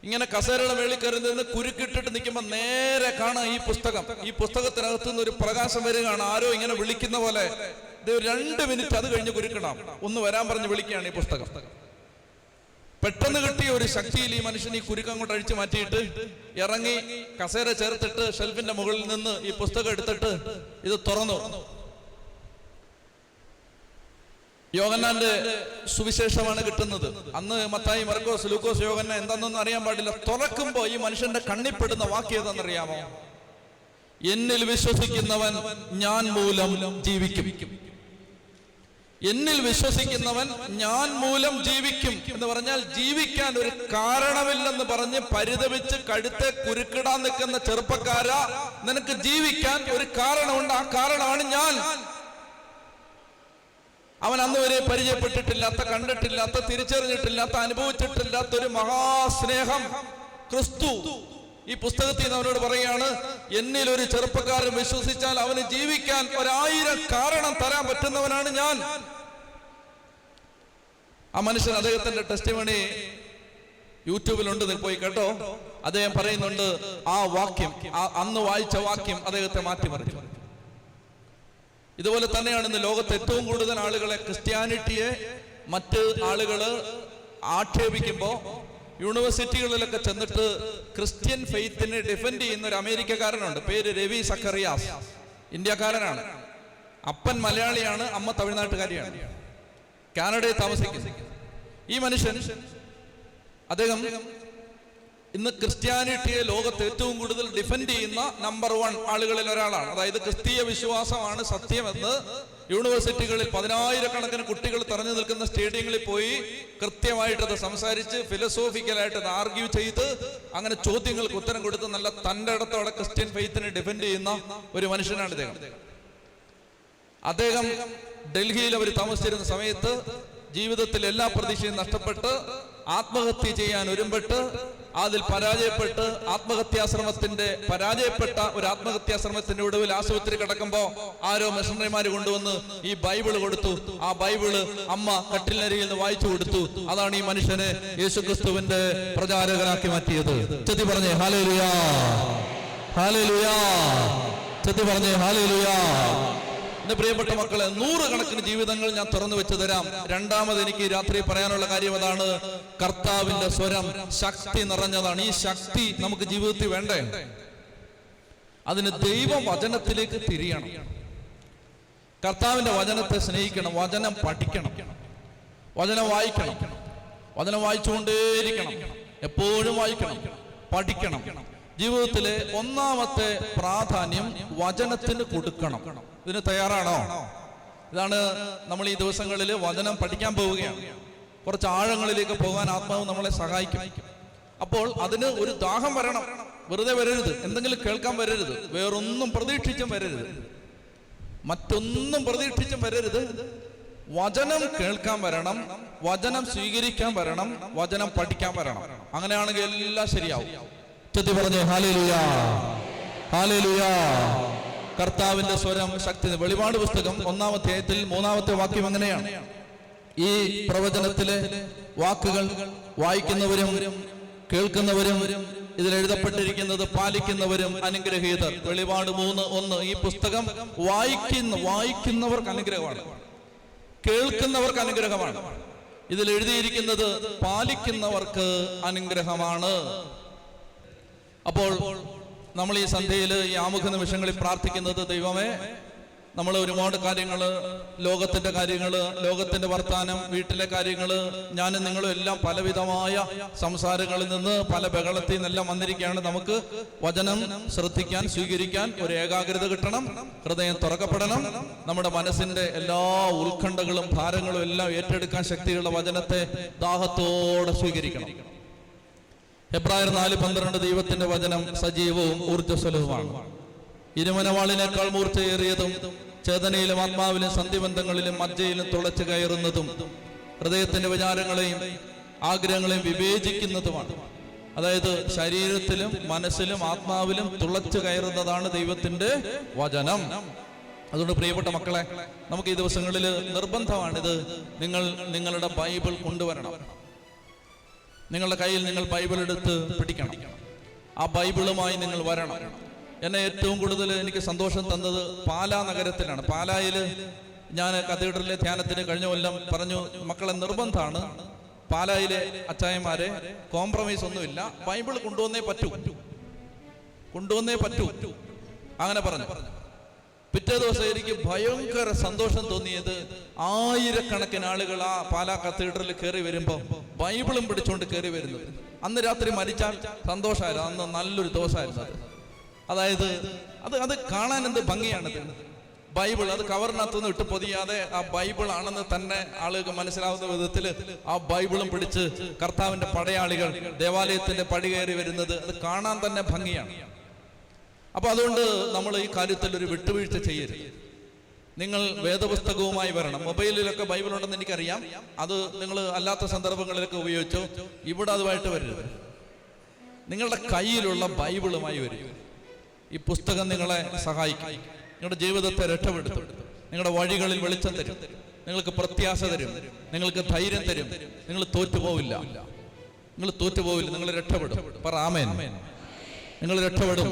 ഇങ്ങനെ കസേരയുടെ മേളിൽ കയറി നിന്ന് കുരുക്കിട്ടിട്ട് നിൽക്കുമ്പോൾ നേരെ കാണാം ഈ പുസ്തകം. ഈ പുസ്തകത്തിനകത്ത് നിന്ന് ഒരു പ്രകാശം വരികയാണ്. ആരോ ഇങ്ങനെ വിളിക്കുന്ന പോലെ. ഇത് 2 മിനിറ്റ് അത് കഴിഞ്ഞ് കുരുക്കണം. ഒന്ന് വരാൻ പറഞ്ഞ് വിളിക്കുകയാണ് ഈ പുസ്തകം. പെട്ടെന്ന് കിട്ടിയ ഒരു ശക്തിയിൽ ഈ മനുഷ്യൻ ഈ കുരുക്കം കൊണ്ട് അഴിച്ചു മാറ്റിയിട്ട് ഇറങ്ങി കസേര ചേർത്തിട്ട് ഷെൽഫിന്റെ മുകളിൽ നിന്ന് ഈ പുസ്തകം എടുത്തിട്ട് ഇത് തുറന്നു. യോഹന്നാന്റെ സുവിശേഷമാണ് കിട്ടുന്നത്. അന്ന് മത്തായി, മർക്കോസ്, ലൂക്കോസ്, യോഹന്നാൻ എന്താണെന്നൊന്നും അറിയാൻ പാടില്ല. തുറക്കുമ്പോ ഈ മനുഷ്യന്റെ കണ്ണിപ്പെടുന്ന വാക്യം ഏതാണെന്നറിയാമോ? എന്നിൽ വിശ്വസിക്കുന്നവൻ ഞാൻ മൂലം ജീവിക്കും. എന്നിൽ വിശ്വസിക്കുന്നവൻ ഞാൻ മൂലം ജീവിക്കും എന്ന് പറഞ്ഞാൽ ജീവിക്കാൻ ഒരു കാരണമില്ലെന്ന് പറഞ്ഞ് പരിതപിച്ച് കഴുത്തെ കുരുക്കിടാൻ നിൽക്കുന്ന ചെറുപ്പക്കാരാ, നിനക്ക് ജീവിക്കാൻ ഒരു കാരണമുണ്ട്. ആ കാരണമാണ് ഞാൻ. അവൻ അന്ന് വരെ പരിചയപ്പെട്ടിട്ടില്ലാത്ത, കണ്ടിട്ടില്ലാത്ത, തിരിച്ചറിഞ്ഞിട്ടില്ലാത്ത, അനുഭവിച്ചിട്ടില്ലാത്ത ഒരു മഹാസ്നേഹം ക്രിസ്തു ഈ പുസ്തകത്തിൽ നിന്ന് അവനോട് പറയുകയാണ്, എന്നിൽ ഒരു ചെറുപ്പക്കാരൻ വിശ്വസിച്ചാൽ അവന് ജീവിക്കാൻ 1000 കാരണം തരാൻ പറ്റുന്നവനാണ് ഞാൻ. ആ മനുഷ്യൻ, അദ്ദേഹത്തിന്റെ ടെസ്റ്റിമണി യൂട്യൂബിലുണ്ട്, പോയി കേട്ടോ. അദ്ദേഹം പറയുന്നുണ്ട്, ആ വാക്യം, അന്ന് വായിച്ച വാക്യം അദ്ദേഹത്തെ മാറ്റിമറിച്ചു. ഇതുപോലെ തന്നെയാണ് ഇന്ന് ലോകത്ത് ഏറ്റവും കൂടുതൽ ആളുകളെ, ക്രിസ്ത്യാനിറ്റിയെ മറ്റ് ആളുകള് ആക്ഷേപിക്കുമ്പോ യൂണിവേഴ്സിറ്റികളിലൊക്കെ ചെന്നിട്ട് ക്രിസ്ത്യൻ ഫെയ്ത്തിനെ ഡിഫെൻഡ് ചെയ്യുന്ന ഒരു അമേരിക്കക്കാരനുണ്ട്. പേര് രവി സക്കറിയാസ്. ഇന്ത്യക്കാരനാണ്. അപ്പൻ മലയാളിയാണ്, അമ്മ തമിഴ്നാട്ടുകാരിയാണ്. കാനഡയിൽ താമസിക്കുന്നു. ഈ മനുഷ്യൻ, അദ്ദേഹം ഇന്ന് ക്രിസ്ത്യാനിറ്റിയെ ലോകത്ത് ഏറ്റവും കൂടുതൽ ഡിഫെൻഡ് ചെയ്യുന്ന നമ്പർ 1 ആളുകളിൽ ഒരാളാണ്. അതായത് ക്രിസ്തീയ വിശ്വാസമാണ് സത്യമെന്ന് യൂണിവേഴ്സിറ്റികളിൽ 10,000-കണക്കിന് കുട്ടികൾ തെരഞ്ഞു നിൽക്കുന്ന സ്റ്റേഡിയങ്ങളിൽ പോയി കൃത്യമായിട്ടത് സംസാരിച്ച് ഫിലോസോഫിക്കലായിട്ട് അത് ആർഗ്യൂ ചെയ്ത് അങ്ങനെ ചോദ്യങ്ങൾക്ക് ഉത്തരം കൊടുത്ത് നല്ല തൻ്റെ ഇടത്തോടെ ക്രിസ്ത്യൻ ഫെയ്ത്തിനെ ഡിഫെൻഡ് ചെയ്യുന്ന ഒരു മനുഷ്യനാണ് ഇദ്ദേഹം. അദ്ദേഹം ഡൽഹിയിൽ അവർ താമസിച്ചിരുന്ന സമയത്ത് ജീവിതത്തിൽ എല്ലാ പ്രതീക്ഷയും നഷ്ടപ്പെട്ട് ആത്മഹത്യ ചെയ്യാൻ ഒരുമ്പെട്ട് അതിൽ പരാജയപ്പെട്ട് പരാജയപ്പെട്ട ഒരു ആത്മഹത്യാശ്രമത്തിന്റെ ഒടുവിൽ ആശുപത്രി കിടക്കുമ്പോ ആരോ മിഷണറിമാര് കൊണ്ടുവന്ന് ഈ ബൈബിള് കൊടുത്തു. ആ ബൈബിള് അമ്മ കട്ടിലിനരികിൽ നിന്ന് വായിച്ചു കൊടുത്തു. അതാണ് ഈ മനുഷ്യനെ യേശുക്രിസ്തുവിന്റെ പ്രചാരകനാക്കി മാറ്റിയത്. ചെത്തി പറഞ്ഞേ ഹല്ലേലൂയ, ഹല്ലേലൂയ, ചെത്തി പറഞ്ഞേ ഹല്ലേലൂയ. എന്റെ പ്രിയപ്പെട്ട മക്കളെ, 100 കണക്കിന് ജീവിതങ്ങൾ ഞാൻ തുറന്നു വെച്ച് തരാം. രണ്ടാമത് എനിക്ക് രാത്രി പറയാനുള്ള കാര്യം അതാണ്. കർത്താവിന്റെ സ്വരം ശക്തി നിറഞ്ഞതാണ്. ഈ ശക്തി നമുക്ക് ജീവിതത്തിൽ വേണ്ടേ? അതിന് ദൈവവചനത്തിലേക്ക് തിരിയണം. കർത്താവിന്റെ വചനത്തെ സ്നേഹിക്കണം, വചനം പഠിക്കണം, വചനം വായിക്കണം, വചനം വായിച്ചുകൊണ്ടേയിരിക്കണം, എപ്പോഴും വായിക്കണം, പഠിക്കണം. ജീവിതത്തിലെ ഒന്നാമത്തെ പ്രാധാന്യം വചനത്തിന് കൊടുക്കണം. ഇതിന് തയ്യാറാണോ? ഇതാണ് നമ്മൾ ഈ ദിവസങ്ങളിൽ വചനം പഠിക്കാൻ പോവുകയാണ്. കുറച്ച് ആഴങ്ങളിലേക്ക് പോകാൻ ആത്മാവ് നമ്മളെ സഹായിക്കും. അപ്പോൾ അതിന് ഒരു ദാഹം വരണം. വെറുതെ വരരുത്, എന്തെങ്കിലും കേൾക്കാൻ വരരുത്, വേറൊന്നും പ്രതീക്ഷിച്ചും വരരുത്, മറ്റൊന്നും പ്രതീക്ഷിച്ചും വരരുത്. വചനം കേൾക്കാൻ വരണം, വചനം സ്വീകരിക്കാൻ വരണം, വചനം പഠിക്കാൻ വരണം. അങ്ങനെയാണെങ്കിൽ എല്ലാം ശരിയാവും. ചെത്തി പറഞ്ഞേ ഹല്ലേലൂയ, ഹല്ലേലൂയ. കർത്താവിന്റെ സ്വരം ശക്തി. വെളിപാട് പുസ്തകം 1-ാം അധ്യായത്തിൽ 3-ാമത്തെ വാക്യം എങ്ങനെയാണ്? ഈ പ്രവചനത്തിലെ വാക്കുകൾ വായിക്കുന്നവരും കേൾക്കുന്നവരും ഇതിൽ എഴുതപ്പെട്ടിരിക്കുന്നത് പാലിക്കുന്നവരും അനുഗ്രഹീതർ. വെളിപാട് 3:1. ഈ പുസ്തകം വായിക്കുന്നവർക്ക് അനുഗ്രഹമാണ്, കേൾക്കുന്നവർക്ക് അനുഗ്രഹമാണ്. ഇതിൽ എഴുതിയിരിക്കുന്നത് പാലിക്കുന്നവർക്ക് അനുഗ്രഹമാണ്. അപ്പോൾ നമ്മൾ ഈ സന്ധ്യയിൽ ഈ ആമുഖ നിമിഷങ്ങളിൽ പ്രാർത്ഥിക്കുന്നത്, ദൈവമേ, നമ്മൾ ഒരുപാട് കാര്യങ്ങൾ, ലോകത്തിന്റെ കാര്യങ്ങൾ, ലോകത്തിന്റെ വർത്താനം, വീട്ടിലെ കാര്യങ്ങൾ, ഞാനും നിങ്ങളും എല്ലാം പലവിധമായ സംസാരങ്ങളിൽ നിന്ന്, പല ബഹളത്തിൽ നിന്നെല്ലാം വന്നിരിക്കുകയാണ്. നമുക്ക് വചനം ശ്രദ്ധിക്കാൻ, സ്വീകരിക്കാൻ ഒരു ഏകാഗ്രത കിട്ടണം, ഹൃദയം തുറക്കപ്പെടണം, നമ്മുടെ മനസ്സിന്റെ എല്ലാ ഉത്കണ്ഠകളും ഭാരങ്ങളും എല്ലാം ഏറ്റെടുക്കാൻ ശക്തിയുള്ള വചനത്തെ ദാഹത്തോടെ സ്വീകരിക്കണം. എബ്രായർ 4:12 ദൈവത്തിന്റെ വചനം സജീവവും ഊർജ്ജസ്വലവുമാണ്, ഇരുമനവാളിനേക്കാൾ മൂർച്ചയേറിയതും ചേതനയിലും ആത്മാവിലും സന്ധിബന്ധങ്ങളിലും മജ്ജയിലും തുളച്ചു കയറുന്നതും ഹൃദയത്തിന്റെ വിചാരങ്ങളെയും ആഗ്രഹങ്ങളെയും വിവേചിക്കുന്നതുമാണ്. അതായത് ശരീരത്തിലും മനസ്സിലും ആത്മാവിലും തുളച്ചു കയറുന്നതാണ് ദൈവത്തിന്റെ വചനം. അതുകൊണ്ട് പ്രിയപ്പെട്ട മക്കളെ, നമുക്ക് ഈ ദിവസങ്ങളിൽ നിർബന്ധമാണിത്. നിങ്ങളുടെ ബൈബിൾ കൊണ്ടുവരണം. നിങ്ങളുടെ കയ്യിൽ നിങ്ങൾ ബൈബിൾ എടുത്ത് പിടിക്കണം. ആ ബൈബിളുമായി നിങ്ങൾ വരണം. എന്നെ ഏറ്റവും കൂടുതൽ എനിക്ക് സന്തോഷം തന്നത് പാലാ നഗരത്തിലാണ്. പാലായിൽ ഞാൻ കത്തീഡ്രലിലെ ധ്യാനത്തിന് കഴിഞ്ഞ കൊല്ലം പറഞ്ഞു, മക്കളെ നിർബന്ധമാണ്, പാലായിലെ അച്ചായന്മാരെ കോംപ്രമൈസ് ഒന്നുമില്ല, ബൈബിൾ കൊണ്ടുവന്നേ പറ്റൂ. അങ്ങനെ പറഞ്ഞു. പിറ്റേ ദിവസം എനിക്ക് ഭയങ്കര സന്തോഷം തോന്നിയത്, ആയിരക്കണക്കിന് ആളുകൾ ആ പാലാ കത്തീഡ്രലിൽ കയറി വരുമ്പോൾ ബൈബിളും പിടിച്ചുകൊണ്ട് കയറി വരുന്നത്. അന്ന് രാത്രി മരിച്ചാൽ സന്തോഷമായിരുന്നു, അന്ന് നല്ലൊരു ദിവസമായിരുന്നു അത്. അതായത് അത് കാണാൻ എന്ത് ഭംഗിയാണത്. ബൈബിൾ അത് കവറിനകത്തുനിന്ന് ഇട്ട് പൊതിയാതെ ആ ബൈബിൾ ആണെന്ന് തന്നെ ആളുകൾക്ക് മനസ്സിലാവുന്ന വിധത്തിൽ ആ ബൈബിളും പിടിച്ച് കർത്താവിന്റെ പടയാളികൾ ദേവാലയത്തിന്റെ പടി കയറി വരുന്നത് അത് കാണാൻ തന്നെ ഭംഗിയാണ്. അപ്പൊ അതുകൊണ്ട് നമ്മൾ ഈ കാര്യത്തിൽ ഒരു വിട്ടുവീഴ്ച ചെയ്യരുത്. നിങ്ങൾ വേദപുസ്തകവുമായി വരണം. മൊബൈലിലൊക്കെ ബൈബിൾ ഉണ്ടെന്ന് എനിക്കറിയാം, അത് നിങ്ങൾ അല്ലാത്ത സന്ദർഭങ്ങളിലൊക്കെ ഉപയോഗിച്ചോ. ഇവിടെ അതുമായിട്ട് വരരുത്. നിങ്ങളുടെ കയ്യിലുള്ള ബൈബിളുമായി വരും. ഈ പുസ്തകം നിങ്ങളെ സഹായിക്കും, നിങ്ങളുടെ ജീവിതത്തെ രക്ഷപ്പെടുത്തും, നിങ്ങളുടെ വഴികളിൽ വെളിച്ചം തരും, നിങ്ങൾക്ക് പ്രത്യാശ തരും, നിങ്ങൾക്ക് ധൈര്യം തരും. നിങ്ങൾ തോറ്റുപോവില്ല, നിങ്ങൾ രക്ഷപ്പെടും. പറ ആമേൻ. നിങ്ങൾ രക്ഷപ്പെടും.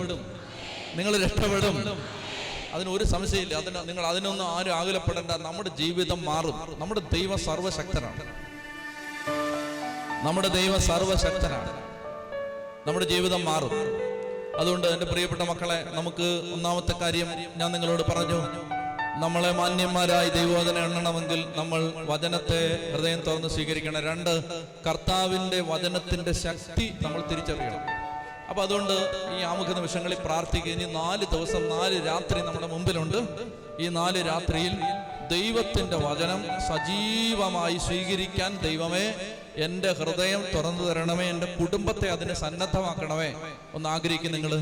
അതിനൊരു സംശയമില്ല. നിങ്ങൾ അതിനൊന്നും ആരും ആകുലപ്പെടേണ്ട. നമ്മുടെ ജീവിതം മാറും. നമ്മുടെ ദൈവം സർവശക്തനാണ്. നമ്മുടെ ജീവിതം മാറും. അതുകൊണ്ട് എൻ്റെ പ്രിയപ്പെട്ട മക്കളെ, നമുക്ക് ഒന്നാമത്തെ കാര്യം ഞാൻ നിങ്ങളോട് പറഞ്ഞു, നമ്മളെ മാന്യന്മാരായി ദൈവവചനം എണ്ണണമെങ്കിൽ നമ്മൾ വചനത്തെ ഹൃദയം തുറന്ന് സ്വീകരിക്കണം. 2, കർത്താവിൻ്റെ വചനത്തിൻ്റെ ശക്തി നമ്മൾ തിരിച്ചറിയണം. അപ്പൊ അതുകൊണ്ട് ഈ ആമുഖ നിമിഷങ്ങളിൽ പ്രാർത്ഥിക്കുക. ഇനി 4 ദിവസം 4 രാത്രി നമ്മുടെ മുമ്പിലുണ്ട്. ഈ 4 രാത്രിയിൽ ദൈവത്തിന്റെ വചനം സജീവമായി സ്വീകരിക്കാൻ ദൈവമേ എൻ്റെ ഹൃദയം തുറന്നു തരണമേ, എൻ്റെ കുടുംബത്തെ അതിന് സന്നദ്ധമാക്കണമേ. ഒന്ന് ആഗ്രഹിക്കും നിങ്ങൾ.